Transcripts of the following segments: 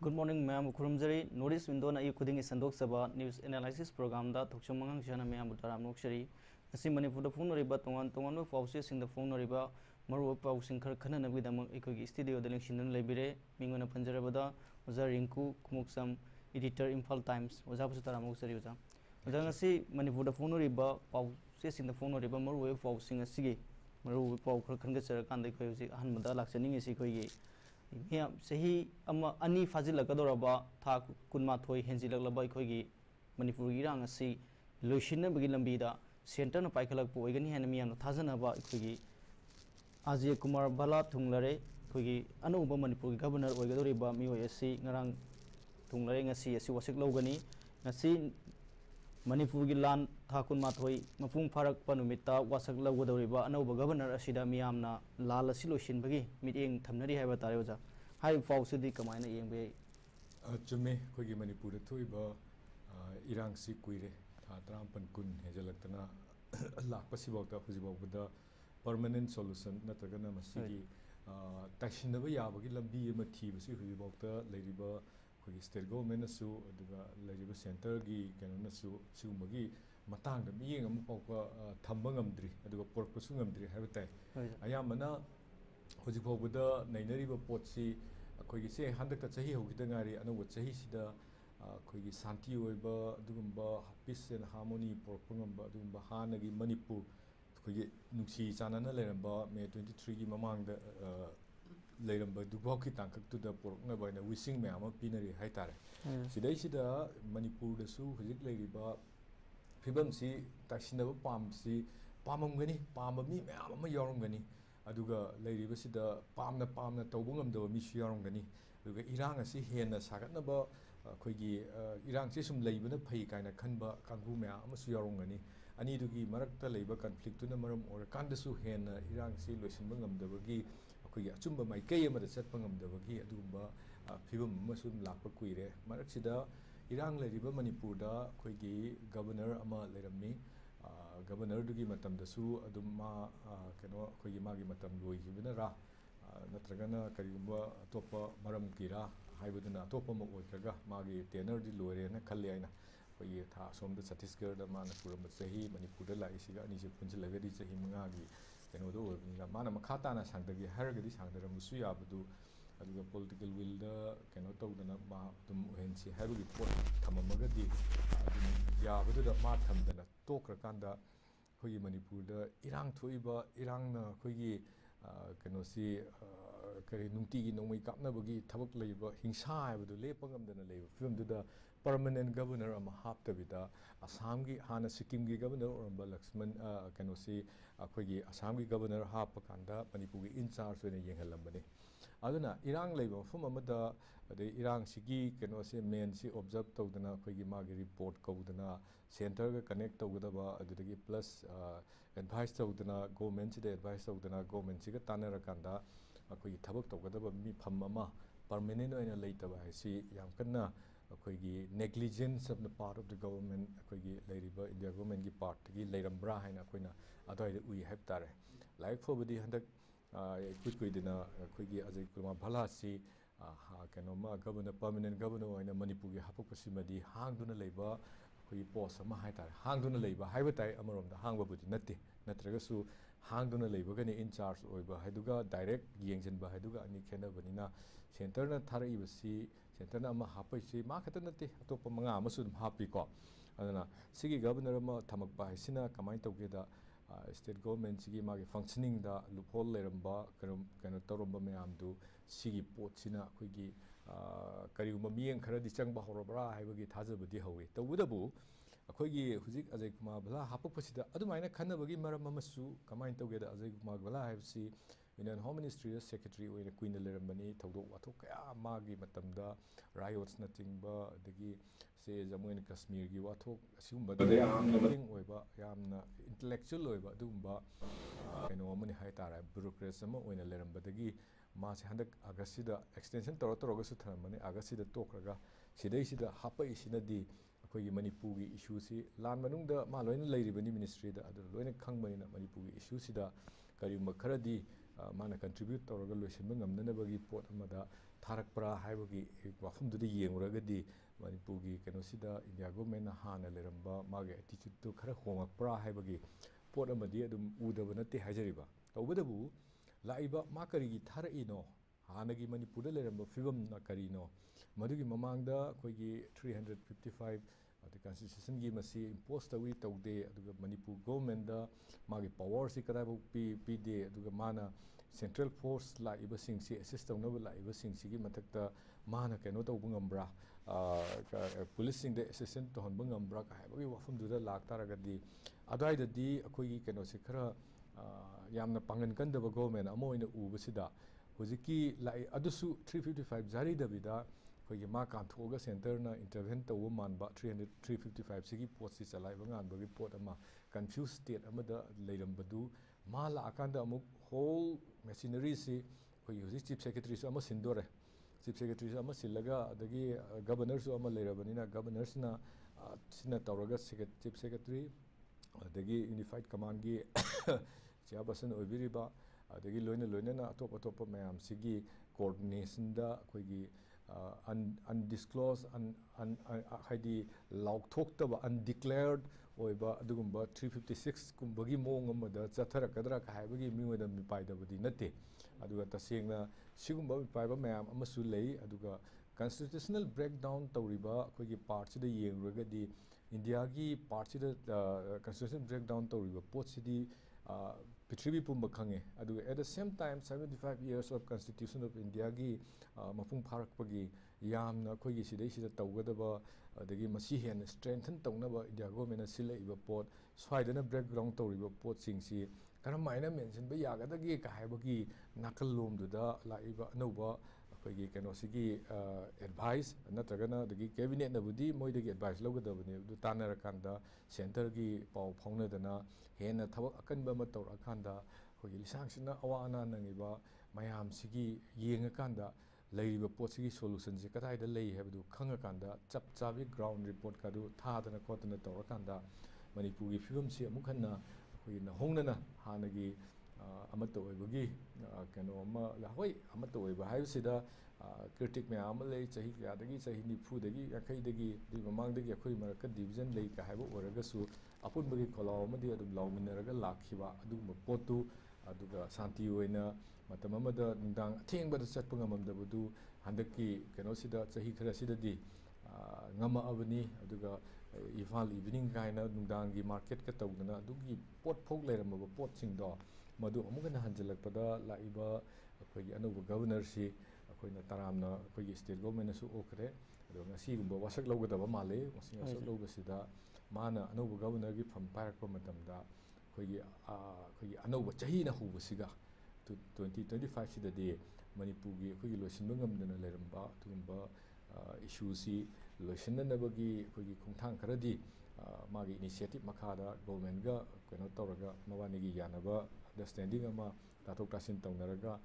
Good morning, ma'am. Kurumjari. Notice window na iyukuding isandok saba news analysis program da thokcham Mangangcha na ma'am butaram nokshari. Asi Manipur da phone riba tongan no fauses in the phone riba maru pausing khar khana na bidam ikogi studio da lingshin lebire mingona panjarabada oza Rinku Khumukcham editor Imphal Times oza butaram nokshari oza. Oza ngasi Manipur da phone riba pauses in the phone riba maru pausing asigi maru pau khar khanga chara kan da khoi si han mada laksaning isi khoi सही अनी फाजिलगदौरबा था कुनमाथोई हेंजिलगलबा अखोगी मणिपुरी रांग असि लोइसिनबगी लंबीदा centre पाइखलकपो ओइगनी हेन मियाम थाजनबा अखोगी अजय कुमार बाला थुंगलरे अखोगी अनौब Manipuri governor ओइगदोरिबा मिओ एसि ngarang थुंगलरे ngasi asi wasik logani ngasi Manipuri लान था कुनमाथोई मपुंग फारक पनुमिता वासक लौगदोरिबा अनौब governor असिदा मियामना लाल असि लोइसिनबगी meeting थमनरी हाइबा तारे ओजा हाई फाउसदी कमायना येंबे चुमे कोगी मणिपुर थोइबा इरांगसी कुइरे था 35 कुन हेजलक्तना लाकपसिबौता हुजिबौबदा परमानेंट सॉल्यूशन नत्रगना मसिगी तैसिनबा याबगी लंबी एमा थीबसी हुजिबौता लेरिबा कोगी स्टेट गवर्नमेंटनसु अदुगा लेरिबा सेंटरगी केनोनसु सिगुमगी मतांगदा मियेंग अमु पौका थंबा ngamdri अदुगा पोरकपसु ngamdri हाइबताय अयामना हुजिबौबदा नैनरिबा पोटसी अखोगी से हंदक चही होगिदा गारी अनौब चही सिदा अखोगी शांति ओइबा अदुगुम्बा पीस एंड हार्मोनी पोरकपंगम्बा अदुगुम्बा हानगी मणिपुर अखोगी नुक्सी चानना लेरंबा मे 23 की ममांगदा लेरंबा दुबाकी तांकक्तुदा पोरकनबायना विसिंग मैम पीनरी हाइतारे सिदैसिदा मणिपुर दसु हुजिक लेरिबा फिबमसी तासिनबा पामसी पाममगनी पाममी मैम अमा यावरमगनी अदुगा लेरिबसिदा पामना पामना तौबा ngamdaba मिसु यावरमगनी अदुगा इरांग असि हेना सागतनबा अखोगी इरांग से सुम लेबना फै कायना खनबा कांगु मैम अमसु यावरमगनी अनिदुगी मरक्ता लेबा कन्फ्लिक्टुना मरम ओर कांदसु हेना इरांग से लोइसिनबा ngamdabagi अखोगी अचुंबा माइकै अमदा चटपा ngamdabagi अदुगुम्बा फिबम अमसु लापा कुइरे मरक्सिदा इरांग लेरिबा मणिपुरदा अखोगी गवर्नर अमा लेरमनी गवर्नर दुगी मतम दसु अदुम मा केनो अखोगी मागी मतम लोइगिबना रा नत्रगना करिगुम्बा अतोपा मरम कीरा हाइबदुना अतोपा म ओइखगा मागी टेनर दि लोइरेना खल्ले आइना अखोगी था सोमदा छत्तीसगढ़ दा माना पुरम चही मणिपुरदा लाइसिगा अनिसे पुंजलगदी चही मंगागी केनोदो ओइबनिना माना मखा ताना सांगदगी हारगदी सांगदरमसु याबदु अदुगा पॉलिटिकल विल दा केनो तौदना मा तुम ओहेंसी हाइबगी पोट थममगदी अदुम याबदुदा मा थमदना तोक्रकांदा अखोगी मणिपुरदा इरांग थोइबा इरांगना अखोगी केनोसी करी नुंतीगी नोंमै कापनबगी थबक लेबा हिंसा हाइबदु लेपंगमदना लेबा फिल्मदुदा परमानेंट गवर्नर अमा हापतबिदा असमगी हाना सिक्किमगी governor Oramba Lakshman केनोसी अखोगी असमगी governor हापकांदा मणिपुरगी in charge ओइना येंगहलंबने अदुना इरांग लेबा मफम अमदा अदे इरांग सिगी केनोसे मेन सि ऑब्जर्व तौदना अखोगी मागी रिपोर्ट कौदना सेंटर गा कनेक्ट तौगदबा अदुदगी प्लस एडवाइस तौदना गवर्नमेंट सिदा एडवाइस तौदना गवर्नमेंट सिगा तानरकांदा अखोगी थबक तौगदबा मिफम अमा परमानेंट ओइना लेतबा हाइसि याम कन्ना अखोगी negligence of the part of the government अखोगी लेरिबा इंडिया गवर्नमेंट की पार्ट की लेरंब्रा हाइना अखोइना अदोइदा उइ हाइबतारे लाइक फोबदी हंदक कुइदिना अखोगी अजय कुमार भलासी केनोमा गवर्नर परमानेंट गवर्नर ओइना मणिपुरगी हापकपसिमदी हांगदुना लेबा अखोगी पोस्ट अमा हाइतारे हांगदुना लेबा हाइबताय अमरोमदा हांगबबुदी नत्ते नत्रगसु हांगदुना लेबगने इंचार्ज ओइबा हाइदुगा डायरेक्ट येंजनबा हाइदुगा अनि खेनबनिना सेंटरना थारइबसी सेंटरना अमा हापैसी मा खत नत्ते अतोप मंगा अमसु हापिको अदना सिगी गवर्नर अमा थमकपा हाइसिना कमाय तौगेदा स्टेट गवर्नमेंट सिगी मागी फंक्शनिंग दा लुफोल लेरंबा केनो तौरंबा मयामदु सिगी पोटसिना अखोगी करिगुम्बा मियें खरदि चंगबा हौरबरा हाइबगी थाजबदी हौवे तौबदबु अखोगी हुजिक अजय कुमार भला हापकपसिदा अदुमाइना खन्नबगी मरम अमसु कमाय तौगेदा अजय कुमार भला हाइबसी यूनियन होम मिनिस्ट्री सेक्रेटरी ओइना क्वीन लेरंबनी थौदोक वाथोक कया मागी मतमदा रायोट्स नचिंबा अदगी से जम्मू एंड कश्मीर की वाथोक असिगुम्बा यामना मरिंग ओइबा यामना इंटेलेक्चुअल ओइबा अदुगुम्बा केनो अमनि हाइतारा ब्यूरोक्रेट्स अमा ओइना लेरंबदगी मासे हंदक अगस्टसिदा एक्सटेंशन तौरगसु थरमने अगस्टसिदा तोक्रगा सिदैसिदा हापैसिनदी अखोगी मणिपुरगी इशूसी लान मनुंगदा मा लोइना लेरिबनी मिनिस्ट्री दा अदु लोइना खंगबनिना मणिपुरगी इशूसिदा करिगुम्बा खरदी ꯃꯥꯅ ꯀꯟꯇ꯭ꯔꯤꯕ꯭ꯌꯨꯠ ꯇꯧꯔꯒ ꯂꯣꯏꯁꯤꯟꯕ ꯉꯝꯅꯅꯕꯒꯤ ꯄꯣꯠ ꯑꯃꯗ ꯊꯥꯔꯛꯄ꯭ꯔꯥ ꯍꯥꯏꯕꯒꯤ ꯋꯥꯐꯝꯗꯨꯗ ꯌꯦꯡꯂꯨꯔꯒꯗꯤ ꯃꯅꯤꯄꯨꯔꯒꯤ ꯀꯩꯅꯣꯁꯤꯗ ꯏꯟꯗꯤꯌꯥ ꯒꯣꯔꯃꯦꯟꯅ ꯍꯥꯟꯅ ꯂꯩꯔꯝꯕ ꯃꯥꯒꯤ ꯑꯦꯇꯤꯇ꯭ꯌꯨꯠꯇꯨ ꯈꯔ ꯍꯣꯡꯉꯛꯄ꯭ꯔꯥ ꯍꯥꯏꯕꯒꯤ ꯄꯣꯠ ꯑꯃꯗꯤ ꯑꯗꯨꯝ ꯎꯗꯕ ꯅꯠꯇꯦ ꯍꯥꯏꯖꯔꯤꯕ ꯇꯧꯕꯇꯕꯨ ꯂꯥꯛꯏꯕ ꯃꯥ ꯀꯔꯤꯒꯤ ꯊꯥꯔꯛꯏꯅꯣ ꯍꯥꯟꯅꯒꯤ ꯃꯅꯤꯄꯨꯔꯗ ꯂꯩꯔꯝꯕ ꯐꯤꯕꯝꯅ ꯀꯔꯤꯅꯣ ꯃꯗꯨꯒꯤ ꯃꯃꯥꯡꯗ ꯑꯩꯈꯣꯏꯒꯤ 355 ꯀꯟꯁꯇꯤꯇ꯭ꯌꯨꯁꯟꯒꯤ ꯃꯁꯤ ꯏꯝꯄꯣꯁ ꯇꯧꯏ ꯇꯧꯗꯦ ꯑꯗꯨꯒ ꯃꯅꯤꯄꯨꯔ ꯒꯣꯔꯃꯦꯟꯗ ꯃꯥꯒꯤ ꯄꯋꯥꯔꯁꯤ ꯀꯗꯥꯏꯐꯥꯎ ꯄꯤꯗꯦ ꯑꯗꯨꯒ ꯃꯥꯅ ꯁꯦꯟꯇ꯭ꯔꯦꯜ ꯐꯣꯔꯁ ꯂꯥꯛꯏꯕꯁꯤꯡꯁꯤ ꯑꯦꯁꯤꯁ ꯇꯧꯅꯕ ꯂꯥꯛꯏꯕꯁꯤꯡꯁꯤꯒꯤ ꯃꯊꯛꯇ ꯃꯥꯅ ꯀꯩꯅꯣ ꯇꯧꯕ ꯉꯝꯕ꯭ꯔꯥ ꯄꯨꯂꯤꯁꯁꯤꯡꯗ ꯑꯦꯁꯤꯁꯇꯦꯟ ꯇꯧꯍꯟꯕ ꯉꯝꯕ꯭ꯔꯥ ꯍꯥꯏꯕꯒꯤ ꯋꯥꯐꯝꯗꯨꯗ ꯂꯥꯛꯇꯥꯔꯒꯗꯤ ꯑꯗꯨꯋꯥꯏꯗꯗꯤ ꯑꯩꯈꯣꯏꯒꯤ ꯀꯩꯅꯣꯁꯤ ꯈꯔ ꯌꯥꯝꯅ ꯄꯥꯡꯒꯟ ꯀꯟꯗꯕ ꯒꯣꯔꯃꯦꯟ ꯑꯃ ꯑꯣꯏꯅ ꯎꯕꯁꯤꯗ ꯍꯧꯖꯤꯛꯀꯤ ꯂꯥꯛꯏ ꯑꯗꯨꯁꯨ 355 ꯖꯥꯔꯤꯗꯕꯤꯗ ꯑꯩꯈꯣꯏꯒꯤ ꯃꯥ ꯀꯥꯟꯊꯣꯛꯑꯒ ꯁꯦꯟꯇꯔꯅ ꯏꯟꯇꯔꯚꯦꯟ ꯇꯧꯕ ꯃꯥꯟꯕ 355ꯁꯤꯒꯤ ꯄꯣꯠꯁꯤ ꯆꯂꯥꯏꯕ ꯉꯥꯟꯕꯒꯤ ꯄꯣꯠ ꯑꯃ ꯀꯟꯐ꯭ꯌꯨꯁ ꯁ꯭ꯇꯦꯠ ꯑꯃꯗ ꯂꯩꯔꯝꯕꯗꯨ ꯃꯥ ꯂꯥꯛꯑꯀꯥꯟꯗ ꯑꯃꯨꯛ ꯍꯣꯜ ꯃꯦꯆꯤꯅꯔꯤꯁꯤ ꯑꯩꯈꯣꯏꯒꯤ ꯍꯧꯖꯤꯛ ꯆꯤꯞ ꯁꯦꯀ꯭ꯔꯦꯇꯔꯤꯁꯨ ꯑꯃ ꯁꯤꯟꯗꯣꯔꯦ ꯆꯤꯞ ꯁꯦꯀ꯭ꯔꯦꯇꯔꯤꯁꯨ ꯑꯃ ꯁꯤꯜꯂꯒ ꯑꯗꯒꯤ ꯒꯕꯔꯅꯔꯁꯨ ꯑꯃ ꯂꯩꯔꯕꯅꯤꯅ ꯒꯕꯔꯅꯔꯁꯤꯅ ꯁꯤꯅ ꯇꯧꯔꯒ ꯆꯤꯞ ꯁꯦꯀ꯭ꯔꯦꯇꯔꯤ ꯑꯗꯒꯤ ꯌꯨꯅꯤꯐꯥꯏꯠ ꯀꯃꯥꯟꯒꯤ ꯆꯤꯌꯥꯔꯄꯔꯁꯟ ꯑꯣꯏꯕꯤꯔꯤꯕ ꯑꯗꯒꯤ ꯂꯣꯏꯅꯅ ꯑꯇꯣꯞꯄ ꯃꯌꯥꯝꯁꯤꯒꯤ ꯀꯣꯑꯣꯔꯗꯤꯅꯦꯁꯟꯗ ꯑꯩꯈꯣꯏꯒꯤ ꯑꯟꯗꯤꯁꯀ꯭ꯂꯣꯁ ꯍꯥꯏꯗꯤ ꯂꯥꯎꯊꯣꯛꯇꯕ ꯑꯟꯗꯤꯀ꯭ꯂꯦꯌꯔഡ് ꯑꯣꯏꯕ ꯑꯗꯨꯒꯨꯝꯕ 356ꯀꯨꯝꯕꯒꯤ ꯃꯑꯣꯡ ꯑꯃꯗ ꯆꯠꯊꯔꯛꯀꯗ꯭ꯔꯥ ꯍꯥꯏꯕꯒꯤ ꯃꯤꯑꯣꯏꯗ ꯃꯤꯄꯥꯏꯗꯕꯗꯤ ꯅꯠꯇꯦ ꯑꯗꯨꯒ ꯇꯁꯦꯡꯅ ꯁꯤꯒꯨꯝꯕ ꯃꯤꯄꯥꯏꯕ ꯃꯌꯥꯝ ꯑꯃꯁꯨ ꯂꯩ ꯑꯗꯨꯒ ꯀꯟꯁꯇꯤꯇ꯭ꯌꯨꯁꯅꯦꯜ ꯕ꯭ꯔꯦꯛꯗꯥꯎꯟ ꯇꯧꯔꯤꯕ ꯑꯩꯈꯣꯏꯒꯤ ꯄꯥꯔꯠꯁꯤꯗ ꯌꯦꯡꯂꯨꯔꯒꯗꯤ ꯏꯟꯗꯤꯌꯥꯒꯤ ꯄꯥꯔꯠꯁꯤꯗ ꯀꯟꯁꯇꯤꯇ꯭ꯌꯨꯁꯅꯦꯜ ꯕ꯭ꯔꯦꯛꯗꯥꯎꯟ ꯇꯧꯔꯤꯕ ꯄꯣꯠꯁꯤꯗꯤ ꯄ꯭ꯔꯤꯊꯤꯕꯤ ꯄꯨꯝꯕ ꯈꯪꯉꯦ ꯑꯗꯨꯒ ꯑꯦꯠ ꯗ ꯁꯦꯝ time 75 years of constitution of ꯏꯟꯗꯤꯌꯥꯒꯤ ꯃꯄꯨꯡ ꯐꯥꯔꯛꯄꯒꯤ ꯌꯥꯝꯅ ꯑꯩꯈꯣꯏꯒꯤ ꯁꯤꯗꯩꯁꯤꯗ ꯇꯧꯒꯗꯕ ꯑꯗꯒꯤ ꯃꯁꯤ ꯍꯦꯟꯅ ꯁ꯭ꯇꯔꯦꯡꯊꯟ ꯇꯧꯅꯕ ꯏꯟꯗꯤꯌꯥ ꯒꯣꯔꯃꯦꯟꯅ ꯁꯤꯜꯂꯛꯏꯕ ꯄꯣꯠ ꯁ꯭ꯋꯥꯏꯗꯅ ꯕ꯭ꯔꯦꯛꯒ꯭ꯔꯥꯎꯟ ꯇꯧꯔꯤꯕ ꯄꯣꯠꯁꯤꯡꯁꯤ ꯀꯔꯝꯍꯥꯏꯅ ꯃꯦꯟꯁꯤꯟꯕ ꯌꯥꯒꯗꯒꯦ ꯍꯥꯏꯕꯒꯤ ꯅꯥꯀꯜꯂꯣꯝꯗꯨꯗ ꯂꯥꯛꯏꯕ ꯑꯅꯧꯕ ꯑꯩꯈꯣꯏꯒꯤ ꯀꯩꯅꯣꯁꯤꯒꯤ ꯑꯦꯗꯚꯥꯏꯁ ꯅꯠꯇ꯭ꯔꯒꯅ ꯑꯗꯒꯤ ꯀꯦꯕꯤꯅꯦꯠꯅꯕꯨꯗꯤ ꯃꯣꯏꯗꯒꯤ ꯑꯦꯗꯚꯥꯏꯁ ꯂꯧꯒꯗꯕꯅꯤ ꯑꯗꯨ ꯇꯥꯟꯅꯔꯀꯥꯟꯗ ꯁꯦꯟꯇꯔꯒꯤ ꯄꯥꯎ ꯐꯥꯎꯅꯗꯅ ꯍꯦꯟꯅ ꯊꯕꯛ ꯑꯀꯟꯕ ꯑꯃ ꯇꯧꯔꯛꯑꯀꯥꯟꯗ ꯑꯩꯈꯣꯏꯒꯤ ꯂꯤꯁꯥꯡꯁꯤꯠꯅ ꯑꯋꯥ ꯑꯅꯥ ꯅꯪꯉꯤꯕ ꯃꯌꯥꯝꯁꯤꯒꯤ ꯌꯦꯡꯉꯀꯥꯟꯗ ꯂꯩꯔꯤꯕ ꯄꯣꯠꯁꯤꯒꯤ ꯁꯣꯂꯨꯁꯟꯁꯤ ꯀꯗꯥꯏꯗ ꯂꯩ ꯍꯥꯏꯕꯗꯨ ꯈꯪꯉꯀꯥꯟꯗ ꯆꯞ ꯆꯥꯕꯤ ꯒ꯭ꯔꯥꯎꯟ ꯔꯤꯄꯣꯔꯠꯀꯗꯨ ꯊꯥꯗꯅ ꯈꯣꯠꯇꯅ ꯇꯧꯔꯀꯥꯟꯗ ꯃꯅꯤꯄꯨꯔꯒꯤ ꯐꯤꯕꯝꯁꯤ ꯑꯃꯨꯛ ꯍꯟꯅ ꯑꯩꯈꯣꯏꯒꯤ ꯅꯧꯍꯧꯅꯅ ꯍꯥꯟꯅꯒꯤ ꯑꯃꯠꯇ ꯑꯣꯏꯕꯒꯤ ꯀꯩꯅꯣ ꯑꯃ ꯍꯣꯏ ꯑꯃꯠꯇ ꯑꯣꯏꯕ ꯍꯥꯏꯕꯁꯤꯗ ꯀ꯭ꯔꯤꯇꯤꯛ ꯃꯌꯥꯝ ꯑꯃ ꯂꯩ ꯆꯍꯤ ꯀꯌꯥꯗꯒꯤ ꯆꯍꯤ 40ꯗꯒꯤ 50ꯗꯒꯤ ꯑꯗꯨꯒꯤ ꯃꯃꯥꯡꯗꯒꯤ ꯑꯩꯈꯣꯏ ꯃꯔꯛꯇ ꯗꯤꯕꯤꯖꯟ ꯂꯩ ꯍꯥꯏꯕ ꯑꯣꯏꯔꯒꯁꯨ ꯑꯄꯨꯟꯕꯒꯤ ꯈꯣꯜꯂꯥꯎ ꯑꯃꯗꯤ ꯑꯗꯨꯝ ꯂꯥꯎꯃꯤꯟꯅꯔꯒ ꯂꯥꯛꯈꯤꯕ ꯑꯗꯨꯒꯨꯝꯕ ꯄꯣꯠꯇꯨ ꯑꯗꯨꯒ ꯁꯥꯟꯇꯤ ꯑꯣꯏꯅ ꯃꯇꯝ ꯑꯃꯗ ꯅꯨꯡꯗꯥꯡ ꯑꯊꯦꯡꯕꯗ ꯆꯠꯄ ꯉꯝꯃꯝꯗꯕꯗꯨ ꯍꯟꯗꯛꯀꯤ ꯀꯩꯅꯣꯁꯤꯗ ꯆꯍꯤ ꯈꯔꯁꯤꯗꯗꯤ ꯉꯝꯃꯛꯑꯕꯅꯤ ꯑꯗꯨꯒ ꯏꯝꯐꯥꯜ ꯏꯚꯤꯅꯤꯡ ꯀꯥꯏꯅ ꯅꯨꯡꯗꯥꯡꯒꯤ ꯃꯥꯔꯀꯦꯠꯀ ꯇꯧꯗꯅ ꯑꯗꯨꯒꯤ ꯄꯣꯠꯐꯥꯎ ꯂꯩꯔꯝꯃꯕ ꯄꯣꯠꯁꯤꯡꯗꯣ ꯃꯗꯨ ꯑꯃꯨꯛ ꯍꯟꯅ ꯍꯟꯖꯤꯜꯂꯛꯄꯗ ꯂꯥꯛꯏꯕ ꯑꯩꯈꯣꯏꯒꯤ ꯑꯅꯧꯕ ꯒꯕꯔꯅꯔꯁꯤ ꯑꯩꯈꯣꯏꯅ ꯇꯔꯥꯝꯅ ꯑꯩꯈꯣꯏꯒꯤ ꯁ꯭ꯇꯦꯠ ꯒꯣꯔꯃꯦꯟꯅꯁꯨ ꯑꯣꯛꯈ꯭ꯔꯦ ꯑꯗꯨꯒ ꯉꯁꯤꯒꯨꯝꯕ ꯋꯥꯁꯛ ꯂꯧꯒꯗꯕ ꯃꯥꯜꯂꯤ ꯋꯥꯁꯛ ꯂꯧꯕꯁꯤꯗ ꯃꯥꯅ ꯑꯅꯧꯕ ꯒꯕꯔꯅꯔꯒꯤ ꯐꯝ ꯄꯥꯏꯔꯛꯄ ꯃꯇꯝꯗ ꯑꯩꯈꯣꯏꯒꯤ ꯑꯅꯧꯕ ꯆꯍꯤꯅ ꯍꯧꯕꯁꯤꯒ 2025ꯁꯤꯗꯗꯤ ꯃꯅꯤꯄꯨꯔꯒꯤ ꯑꯩꯈꯣꯏꯒꯤ ꯂꯣꯏꯁꯤꯟꯕ ꯉꯝꯗꯅ ꯂꯩꯔꯝꯕ ꯑꯗꯨꯒꯨꯝꯕ ꯏꯁꯨꯁꯤ ꯂꯣꯏꯁꯤꯟꯅꯅꯕꯒꯤ ꯑꯩꯈꯣꯏꯒꯤ ꯈꯣꯡꯊꯥꯡ ꯈꯔꯗꯤ ꯃꯥꯒꯤ ꯏꯅꯤꯁꯤꯌꯦꯇꯤꯞ ꯃꯈꯥꯗ ꯒꯣꯔꯃꯦꯟꯒ ꯀꯩꯅꯣ ꯇꯧꯔꯒ ꯃꯕꯥꯅꯤꯒꯤ ꯌꯥꯅꯕ ꯑꯟꯗꯔꯁꯇꯦꯟꯗꯤꯡ ꯑꯃ ꯇꯥꯊꯣꯛ ꯇꯥꯁꯤꯟ ꯇꯧꯅꯔꯒ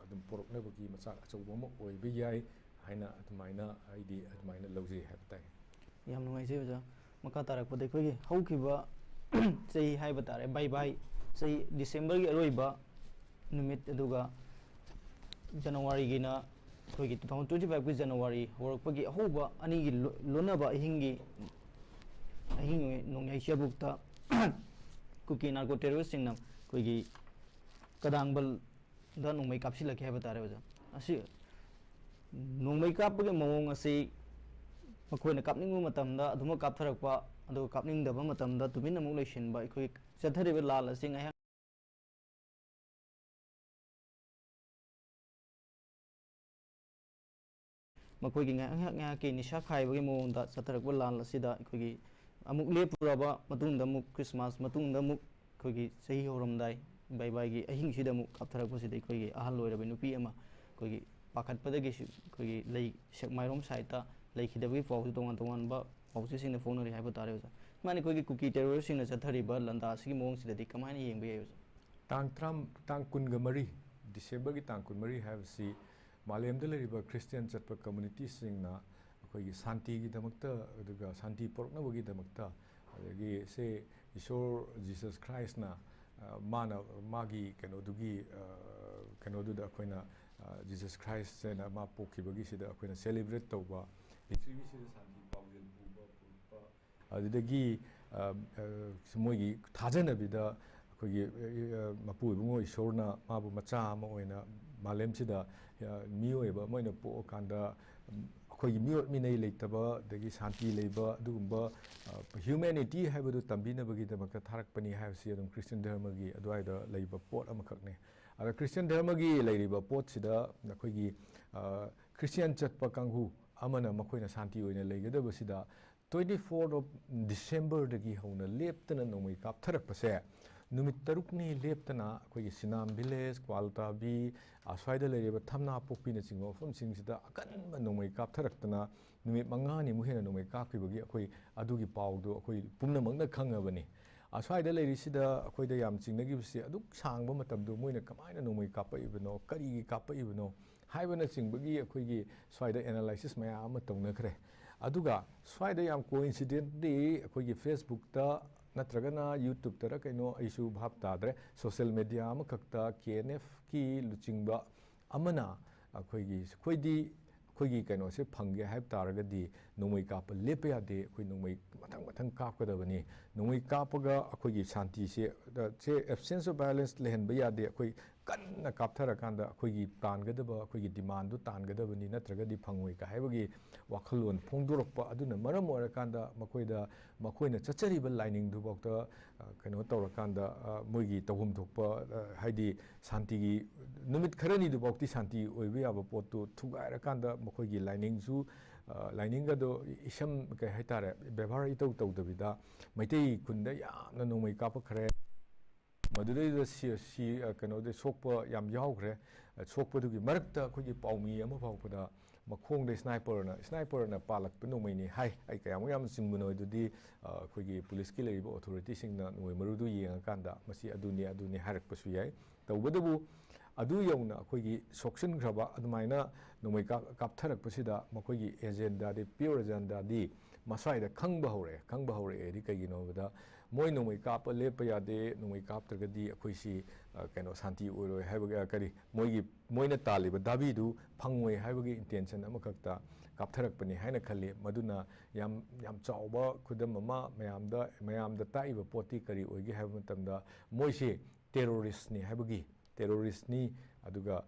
ꯑꯗꯨꯝ ꯄꯣꯔꯛꯅꯕꯒꯤ ꯃꯆꯥꯛ ꯑꯆꯧꯕ ꯑꯃ ꯑꯣꯏꯕ ꯌꯥꯏ ꯍꯥꯏꯅ ꯑꯗꯨꯃꯥꯏꯅ ꯑꯩꯗꯤ ꯑꯗꯨꯃꯥꯏꯅ ꯂꯧꯖꯩ ꯍꯥꯏꯕ ꯇꯥꯏ ꯌꯥꯝ ꯅꯨꯡꯉꯥꯏꯖꯩ ꯑꯣꯖꯥ ꯃꯈꯥ ꯇꯥꯔꯛꯄꯗ ꯑꯩꯈꯣꯏꯒꯤ ꯍꯧꯈꯤꯕ ꯆꯍꯤ ꯍꯥꯏꯕ ꯇꯥꯔꯦ ꯕꯥꯏ ꯆꯍꯤ ꯗꯤꯁꯦꯝꯕꯔꯒꯤ ꯑꯔꯣꯏꯕ ꯅꯨꯃꯤꯠ ꯑꯗꯨꯒ ꯖꯅꯋꯥꯔꯤꯒꯤꯅ ꯑꯩꯈꯣꯏꯒꯤ 2025ꯒꯤ ꯖꯅꯋꯥꯔꯤ ꯍꯧꯔꯛꯄꯒꯤ ꯑꯍꯧꯕ ꯑꯅꯤꯒꯤ ꯂꯣꯟꯅꯕ ꯑꯍꯤꯡ ꯅꯣꯡꯌꯥꯏ ꯆꯕꯨꯛꯇ ꯀꯨꯀꯤ ꯅꯥꯔꯀꯣ ꯇꯦꯔꯣꯔꯤꯁꯁꯤꯡꯅ ꯑꯩꯈꯣꯏꯒꯤ ꯀꯗꯥꯡꯕꯜꯗ ꯅꯣꯡꯃꯩ ꯀꯥꯞꯁꯤꯜꯂꯛꯈꯤ ꯍꯥꯏꯕ ꯇꯥꯔꯦ ꯑꯣꯖꯥ ꯑꯁꯤ ꯅꯣꯡꯃꯩ ꯀꯥꯞꯄꯒꯤ ꯃꯑꯣꯡ ꯑꯁꯤ ꯃꯈꯣꯏꯅ ꯀꯥꯞꯅꯤꯡꯕ ꯃꯇꯝꯗ ꯑꯗꯨꯃꯛ ꯀꯥꯞꯊꯔꯛꯄ ꯑꯗꯨꯒ ꯀꯥꯞꯅꯤꯡꯗꯕ ꯃꯇꯝꯗ ꯇꯨꯃꯤꯟꯅ ꯑꯃꯨꯛ ꯂꯩꯁꯤꯟꯕ ꯑꯩꯈꯣꯏ ꯆꯠꯊꯔꯤꯕ ꯂꯥꯜ ꯑꯁꯤ ꯉꯥꯏꯍꯥꯛ ꯃꯈꯣꯏꯒꯤ ꯉꯥꯏꯍꯥꯛꯀꯤ ꯅꯤꯁꯥ ꯈꯥꯏꯕꯒꯤ ꯃꯑꯣꯡꯗ ꯆꯠꯊꯔꯛꯄ ꯂꯥꯟ ꯑꯁꯤꯗ ꯑꯩꯈꯣꯏꯒꯤ ꯑꯃꯨꯛ ꯂꯦꯞꯄꯨꯔꯕ ꯃꯇꯨꯡꯗ ꯑꯃꯨꯛ ꯈ꯭ꯔꯤꯁꯃꯥꯁ ꯃꯇꯨꯡꯗ ꯑꯃꯨꯛ ꯑꯩꯈꯣꯏꯒꯤ ꯆꯍꯤ ꯍꯧꯔꯝꯗꯥꯏ ꯕꯥꯏꯒꯤ ꯑꯍꯤꯡꯁꯤꯗ ꯑꯃꯨꯛ ꯀꯥꯞꯊꯔꯛꯄꯁꯤꯗ ꯑꯩꯈꯣꯏꯒꯤ ꯑꯍꯜ ꯑꯣꯏꯔꯕ ꯅꯨꯄꯤ ꯑꯃ ꯑꯩꯈꯣꯏꯒꯤ ꯄꯥꯈꯠꯄꯗꯒꯤꯁꯨ ꯑꯩꯈꯣꯏꯒꯤ ꯁꯦꯛꯃꯥꯏꯔꯣꯝ ꯁꯥꯏꯠꯇ ꯂꯩꯈꯤꯗꯕꯒꯤ ꯄꯥꯎꯁꯤ ꯇꯣꯉꯥꯟꯕ ꯄꯥꯎꯆꯦꯁꯤꯡꯅ ꯐꯣꯡꯅꯔꯤ ꯍꯥꯏꯕ ꯇꯥꯔꯦ ꯑꯣꯖꯥ ꯁꯨꯃꯥꯏꯅ ꯑꯩꯈꯣꯏꯒꯤ ꯀꯨꯀꯤ ꯇꯦꯔꯣꯔꯤꯁꯁꯤꯡꯅ ꯆꯠꯊꯔꯤꯕ ꯂꯟꯗꯥ ꯑꯁꯤꯒꯤ ꯃꯑꯣꯡꯁꯤꯗꯗꯤ ꯀꯃꯥꯏꯅ ꯌꯦꯡꯕ ꯌꯥꯏ ꯑꯣꯖꯥ ꯇꯥꯡ 12 ꯗꯤꯁꯦꯝꯕꯔꯒꯤ ꯇꯥꯡ 12 ꯍꯥꯏꯕꯁꯤ ꯃꯥꯂꯦꯝꯗ ꯂꯩꯔꯤꯕ ꯈ꯭ꯔꯤꯁꯇꯤꯌꯟ ꯆꯠꯄ ꯀꯝꯃꯨꯅꯤꯇꯤꯁꯤꯡꯅ ꯑꯩꯈꯣꯏꯒꯤ ꯁꯥꯟꯇꯤꯒꯤꯗꯃꯛꯇ ꯑꯗꯨꯒ ꯁꯥꯟꯇꯤ ꯄꯨꯔꯛꯅꯕꯒꯤꯗꯃꯛꯇ ꯑꯗꯒꯤ ꯏꯁꯣꯔ ꯖꯤꯁꯁ ꯈ꯭ꯔꯥꯏꯁꯅ mana magi kenodugi kenoduda akoina Jesus Christ na ma pokibagi sida akoina celebrate tawba history sida santi paujel buba pulpa adudagi moigi thajanabida akogi mapu bungo isorna mabu macha ama oina malem sida miyoeba moina po kanda akogi miyot minai leitaba dagi santi leiba dugumba humanity haibadu tambina bagi damakta tharakpani haibsi adum Christian dharma gi adwaida leiba pot amakakne ada Christian dharma gi leiba pot sida akogi Christian chatpa kanghu amana makoina santi oina leigadaba sida 24th of December dagi hauna leptana nomai kaptharakpase numit tarukni leptana akogi Sinam village Kwaltabi aswaida leiba thamna pokpina chingo fam singsida akanba nomai kaptharaktana numit mangani muhena nomai kapkibagi akoi adugi pawdo akoi pumna mangna khangabani aswaida leirisida akoida yam chingnagibsi aduk sangba matamdo moina kamaina nomai kapaibano kari kapaibano haibana chingbagi akoigi swaida analysis maya ama tongnakhre aduga swaida yam coincident di akoigi Facebook ta natragana YouTube tara kaino aisu bhab tadre social media ama kakta KNF ki luchingba amana akoigi kaino se phangge haib taragadi nomai kap lepa de akoi nomai mathang kap kadabani nomai kapaga akoigi shanti se absence of violence lehenba yade akoi kanna kapthara kanda akoigi tangadaba akoigi demand du tangadabani natragadi phangoi ka haibagi wakhalon phongdorokpa aduna maram orakanda makoina chachariba lining du bokta kaino tawrakanda moigi tawhum thokpa haidi shanti gi numit kharani du bokti shanti oibe aba pottu thugaira kanda makoigi lining su lining ga do isam kai haitare bevhar itau tawdabida maitei kunda yamna nomai kapa khare madurei si kaino de sokpa yam yaugre sokpa dugi marakta khogi paumi ama phawpada makhong de sniper na palak nomai ni hai ai kayam yam singbuno dudi khogi police ki leiba authority singna noi marudu yenga kanda masi aduni harak pasu yai tawbadabu adu yauna khogi soksin graba adumaina nomai kaptharak pasida makogi agenda de pure agenda di masai da khangba hore edi kagino bada moi nomai kap lepa yade nomai kap tragadi akoisi kaino santi oiroi haibaga kari moina taliba dabi du phangoi haibagi intention amakakta kaptharakpani haina khalli maduna yam chawba khudam ama mayamda taiba poti kari oigi haiba matamda moisi terrorist ni haibagi terrorist ni aduga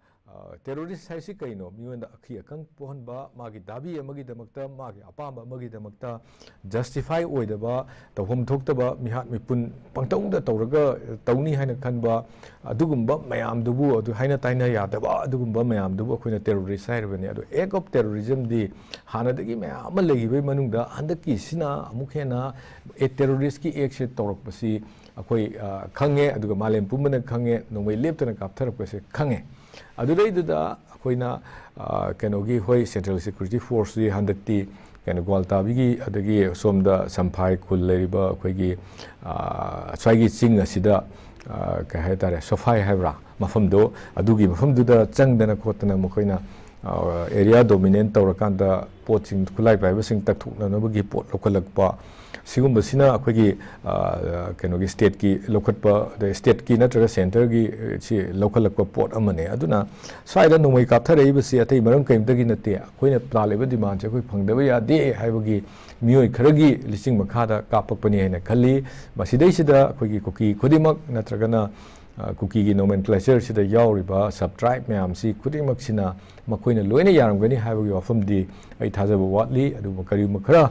terrorist haisi kaino miwanda akhi akang pohonba magi dabi amagi damakta magi apamba amagi damakta justify oidaba tawhom thoktaba mihat mipun pangtongda tawraga tawni haina khanba adugumba mayamdubu adu haina taina yadaba adugumba mayamdubu akoina terrorist hairabani adu act of terrorism di hanadagi mayam legibe manungda handaki sina amukhena a terrorist ki act se tawrakpasi akoi khange aduga malem pumana khange nomai leptana kaptharapase khange aduraiduda akoina kenogi hoi central security force di handakti keno gwaltabigi adagi somda samphai khul leriba akoigi swagi ching asida ka haitare sofai haibra mafamdo adugi mafamduda changdana khotana mokoina area dominant tawrakanda poching khulai paiba sing takthukna nabagi pot lokalakpa sigumba sina akoigi kenogi state ki lokhatpa the state ki natraga center gi si lokalakpa pot amane aduna swaida nomai kaptharei basi atai maram kaimtagi nate akoina plaliba demand je koi phangdaba yade haibagi mioi kharagi lising makhada kapakpani haina khalli masidai sida akoigi koki khodimak natragana kuki gi nomenclature sida yauriba subtribe mayam si khudimak sina makoina loina yaramgani haibagi wafamdi ai thajaba watli adu kari makhara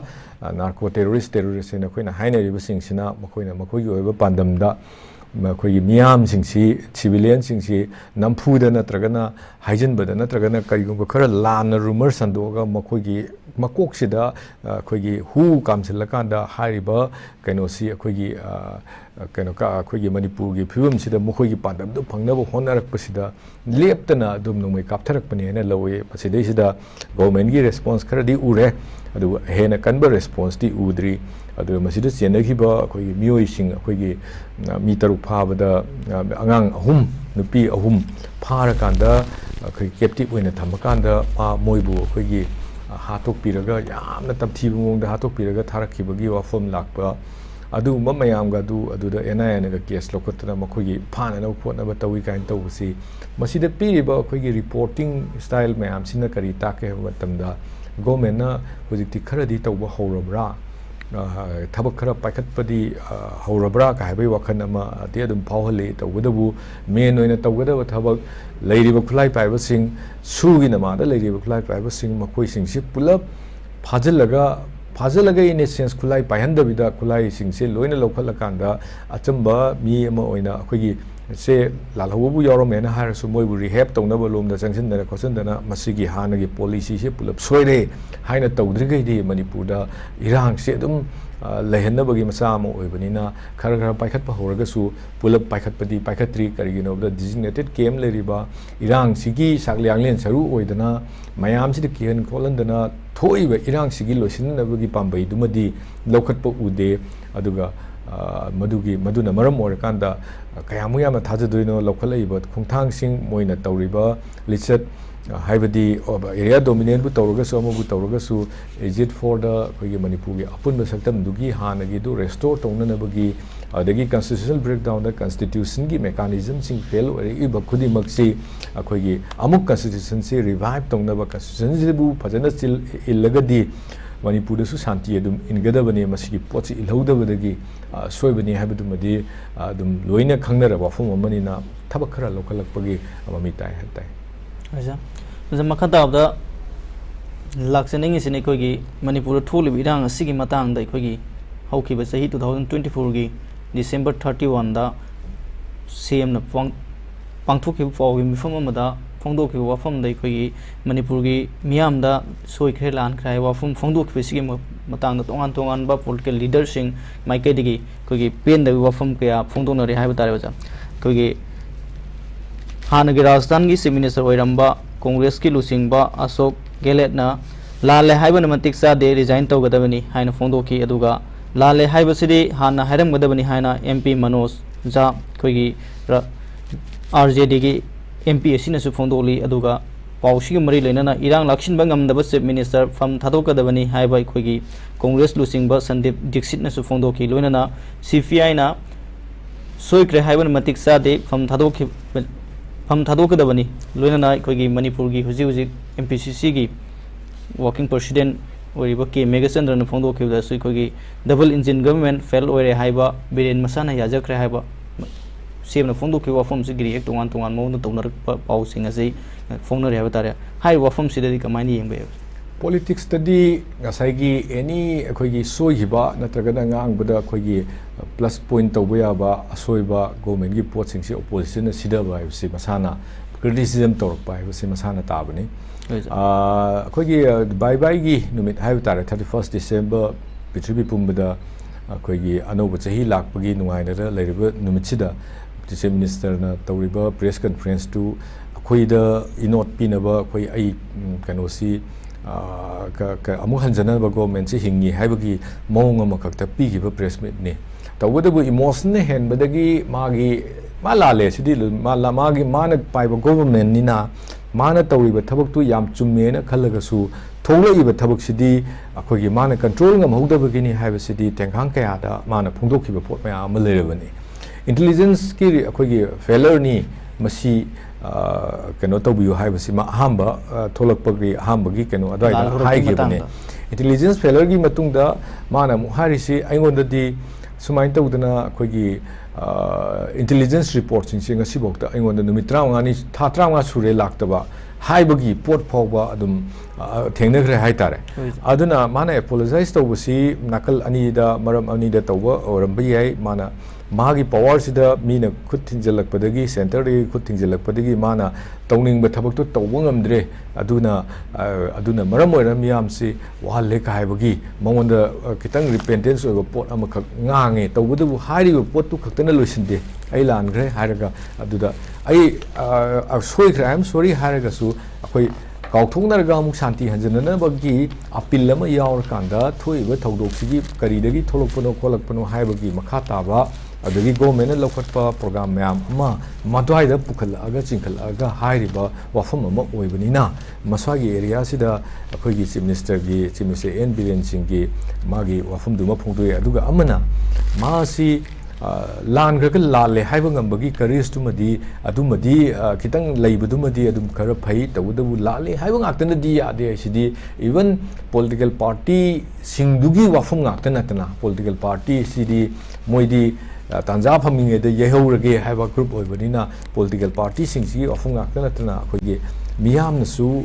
narco terrorist na koina haina riba singsina makoina makoigi oiba pandamda makoigi miyam singsi civilian singsi nampuda natragana haijanbada natragana karigumba khara lana rumor sandoga makoigi makoksida akoigi hu kamsilakanda hariba kainosi akoigi akoigi manipur gi phibam sida makoigi pandamdu phangnaba honarakpasida leptana dum nomai kaptharakpani haina lawe pasidai sida government gi response khara di ure adu hena kanba response di udri adu masida chenagiba akoigi mioi sing akoigi mi taruk phabada angang ahum nupi ahum pharakanda akoigi captive oina thamakanda moibu akoigi hatok piraga yamna tamthibu mongda hatok piraga tharakibagi wafam lakpa ꯑꯗꯨꯒꯨꯝꯕ ꯃꯌꯥꯝꯒ ꯑꯗꯨꯗ NIAꯅꯒ case ꯂꯧꯈꯠꯇꯅ ꯃꯈꯣꯏꯒꯤ ꯐꯥꯅꯅꯕ ꯈꯣꯠꯅꯕ ꯇꯧꯏ ꯀꯥꯏꯅ ꯇꯧꯕꯁꯤ ꯃꯁꯤꯗ ꯄꯤꯔꯤꯕ ꯑꯩꯈꯣꯏꯒꯤ ꯔꯤꯄꯣꯔꯇꯤꯡ ꯁ꯭ꯇꯥꯏꯜ ꯃꯌꯥꯝꯁꯤꯅ ꯀꯔꯤ ꯇꯥꯛꯀꯦ ꯍꯥꯏꯕ ꯃꯇꯝꯗ ꯒꯣꯔꯃꯦꯟꯅ ꯍꯧꯖꯤꯛꯇꯤ ꯈꯔꯗꯤ ꯇꯧꯕ ꯍꯧꯔꯕ꯭ꯔꯥ ꯊꯕꯛ ꯈꯔ ꯄꯥꯏꯈꯠꯄꯗꯤ ꯍꯧꯔꯕ꯭ꯔꯥ ꯀ ꯍꯥꯏꯕꯒꯤ ꯋꯥꯈꯜ ꯑꯃꯗꯤ ꯑꯗꯨꯝ ꯐꯥꯎꯍꯜꯂꯤ ꯇꯧꯕꯗꯕꯨ ꯃꯦꯟ ꯑꯣꯏꯅ ꯇꯧꯒꯗꯕ ꯊꯕꯛ ꯂꯩꯔꯤꯕ ꯈꯨꯠꯂꯥꯏ ꯄꯥꯏꯕꯁꯤꯡ ꯁꯨꯒꯤ ꯅꯃꯥꯗ ꯂꯩꯔꯤꯕ ꯈꯨꯠꯂꯥꯏ ꯄꯥꯏꯕꯁꯤꯡ ꯃꯈꯣꯏꯁꯤꯡꯁꯤ ꯄꯨꯂꯞ ꯐꯥꯖꯤꯜꯂꯒ ꯏꯟ ꯑꯦ ꯁꯦꯟꯁ ꯈꯨꯠꯂꯥꯏ ꯄꯥꯏꯍꯟꯗꯕꯤꯗ ꯈꯨꯠꯂꯥꯏꯁꯤꯡꯁꯦ ꯂꯣꯏꯅ ꯂꯧꯈꯠꯂꯀꯥꯟꯗ ꯑꯆꯝꯕ ꯃꯤ ꯑꯃ ꯑꯣꯏꯅ ꯑꯩꯈꯣꯏꯒꯤ ꯁꯦ ꯂꯥꯜꯍꯧꯕꯕꯨ ꯌꯥꯎꯔꯝꯃꯦꯅ ꯍꯥꯏꯔꯁꯨ ꯃꯣꯏꯕꯨ ꯔꯤꯍꯦꯞ ꯇꯧꯅꯕ ꯂꯣꯝꯗ ꯆꯪꯁꯤꯟꯗꯅ ꯈꯣꯠꯆꯤꯟꯗꯅ ꯃꯁꯤꯒꯤ ꯍꯥꯟꯅꯒꯤ ꯄꯣꯂꯤꯁꯤꯁꯦ ꯄꯨꯂꯞ ꯁꯣꯏꯔꯦ ꯍꯥꯏꯅ ꯇꯧꯗ꯭ꯔꯤꯉꯩꯗꯤ ꯃꯅꯤꯄꯨꯔꯗ ꯏꯔꯥꯡꯁꯦ ꯑꯗꯨꯝ ꯂꯩꯍꯟꯅꯕꯒꯤ ꯃꯆꯥ ꯑꯃ ꯑꯣꯏꯕꯅꯤꯅ खर पाइखꯠꯄ ꯍꯧꯔꯒꯁꯨ पुलप पाइखꯠꯄꯗꯤ पाइखꯠꯇ꯭री करिगिनोबदा डिजिग्नेटेड केम लेरिबा इरांगसिगी सागलियांगलेन सरू ओइदना मयामसिद किहन खोलंदना थोइबा इरांगसिगी लोसिननबगी पाम्बई दुमदी लौखत्प उदे अदुगा मदुना मरम ओरकांदा कयामुयाम थाजदोइनो लौखलइबा खुंथांगसिंग मोइना तौरिबा लिचत हाइबदी एरिया डोमिनेंट तौरगसु अमबु तौरगसु इजिट फॉर द कोई मणिपुर की अपुन सक्तम दुगी हानगी दु रेस्टोर तौननबगी अदगी कॉन्स्टिट्यूशनल ब्रेकडाउन द कॉन्स्टिट्यूशन की मेकानिज्म सिंग फेल ओइब खुदिमक्सी अखोगी अमुक कॉन्स्टिट्यूशन से रिवाइव तौनब कॉन्स्टिट्यूशन सिबु फजन चिल इल्लगदी मणिपुर शांति इनगदबने मसिगी पोची इलहौदबदगी सोइबनी हाइबदुमदी अदुम लोइना खंगनर वाफम अमनिना थबक खरा लोकलकपगी अममी ताय हताय अच्छा मखता लाक्चनिंग अखोगी मणिपुर थोलिब इरांग असिगी मतंगदा अखोगी हौखिबा चही 2024 की डिसेंबर 31 दा सीएम न पांथोखिब फावगी मिफम अमदा फोंदोखिब वाफमदा अखोगी मणिपुर की मियामदा सोइख्रे लानख्राय वाफम फोंदोखिब सिगी मतंगदा तोंगान बा पॉलिटिकल लीडर सिंग माइकेदगी अखोगी पेनदबी वाफम कया फोंदोनरे हाइबा तारे बजा अखोगी हानगी राजस्थान की चीफ मिनिस्टर ओइरंबा कांग्रेस की लुसिंगबा अशोक गेहलोतना लाले हाइबन मतिक चादे रिजाइन तौगदबनी हाइना फोंदोखी अदुगा लाले हाइबसिदी हाना हाइरमगदबनी हाइना एमपी मनोज झा खोगी आरजेडी की एमपी असिनसु फोंदोली अदुगा पाउसिग मरी लेनना इरांग लाखिनबा ngamdaba चीफ मिनिस्टर फम थादोकदबनी हाइबा खोगी कांग्रेस लुसिंगबा संदीप दीक्षितनसु फोंदोखी लोइनना सीपीआई ना सोइक्रे हाइबन मतिक चादे फम थादोकदबनी लोइनना अखोगी मणिपुर की हुजी एमपीसीसी की वर्किंग प्रेसिडेंट ओइरिबा के मेगाचंद्रन फोंदोखिबदासु अखोगी डबल इंजिन गवर्नमेंट फेल ओइरे हाइबा बिरेन मसाना याजख्रे हाइबा सेमना फोंदोखिबा वफम सिगिरि एक तोंगान मौन तौनरक पाउसिंग असि फोंनरे हाइबा तारे हाइ वफम सिदि कमाइनि येंबे पॉलिटिक्स तदी ngसाइगी एनी अखोगी सोइहिबा नत्रगना ngangbada अखोगी प्लस पॉइंट तौबा याबा असोइबा गवर्नमेंट की पोस्टिंग से ओपोजिशन सिदबा हाइबसि मसाना क्रिटिसिज्म तौरपा हाइबसि मसाना ताबनी अखोगी बाय बाय की नुमित हाइब तारे 31 डिसेंबर पृथ्वी पुंबदा अखोगी अनोब चही लाखपगी नुंगाइनरा लेरिबा नुमितसिदा चीफ मिनिस्टर ना तौरिबा प्रेस कॉन्फ्रेंस टू अखोइदा इनोट पिनबा अखोई आई कनोसी अमुक हंजनबा गवर्नमेंट से हिंगी हाइबगी मौंग अमखक्ता पीगिबा प्रेस मीट ने तौबदबु इमोशन हेनबदगी मागी मा लाले सिदि मागी माना पाइबा गवर्नमेंट निना माना तौरिबा थबकतु याम चुम्मेना खल्लगसु थोलइबा थबकसिदि अखोगी माना कंट्रोल ngमहौदबगिनि हाइबसिदि तेंखांग कयादा माना फोंदोखिबा पोट मयाम लेरबनी इंटेलिजेंस की अखोगी फेलर नि मसी कनो तौबियो हाइबसि मा अहंबा थोलकपगी अहंबगी कनो अदाइदा हाइगिबने इंटेलिजेंस फेलर की मतुंगदा माना मुहारिसि आइगोंददि सुमाइन तौदना अखोगी इंटेलिजेंस रिपोर्ट सिंग ngasiबोक्ता आइगोंदा नुमित 35 था 35 सुरे लाक्तबा हाइबगी पोट फावबा अदुम थेंनग्रे हाइतारे अदुना माना एपोलोजाइज तौबसि नाकल अनीदा मरम अनीदा तौबा ओरंबा याय माना मागी पावर सिदा मीना खुद थिंजलकपदगी सेंटर दगी खुद थिंजलकपदगी माना तौनिंग थबक तो तौब ngamdre अदुना मरम ओइरा मियामसि वाले कायबगी मंगोंदा कितंग रिपेंटेंस ओइबा पोट अमखक ngange तौबदबु हारिबा पोट तु खक्तना लोइसिनदे आई लानग्रे हारगा अदुदा आई सोइख्रा आई एम सॉरी हारगासु अखोई काउथोंनरगा अमुक शांति हंजननबगी अपील यावरकांदा थोइबा थौदोक्सिगी करीदगी थोलकपनो खोलकपनो हाइबगी मखा ताबा adagi government lokhatpa program mayam ama madwai da pukhalaga chinkhalaga hairiba wafam ama oibanina maswagi area sida akhoi chief minister N Biren Singh gi magi wafam duma phongdoi aduga amana masi lan ga lale haiba ngambagi courage tumadi adumadi kitang leibadumadi adum khara phai tawdabu lale haiba ngaktana di ade sidi even political party singdugi wafam ngaktana tana political party sidi moidi tanja phaminge de yehaurage haiba group oibanina political party singsi wafam ngaktana tana khoige miyam su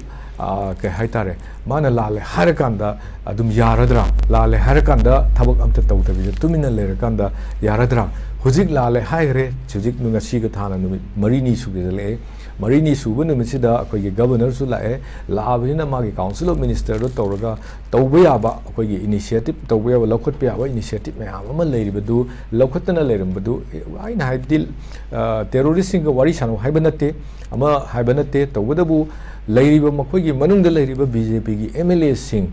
ke haitare mana lale harakanda adum yaradra lale harakanda thabak amta tawtabi tumina lerakanda yaradra hujik lale haire chujik nunga siga thana numi marini sugele marini subu numi sida akoige governor su lae laabina magi council of minister ro tawraga tawba ba akoige initiative tawba ya lokhat pya ba initiative me ama leiribadu lokhatna leirambadu aina haidil terrorist singa wari sanu haibanate ama haibanate tawdabu leiriba makoigi manungda leiriba BJP gi MLA sing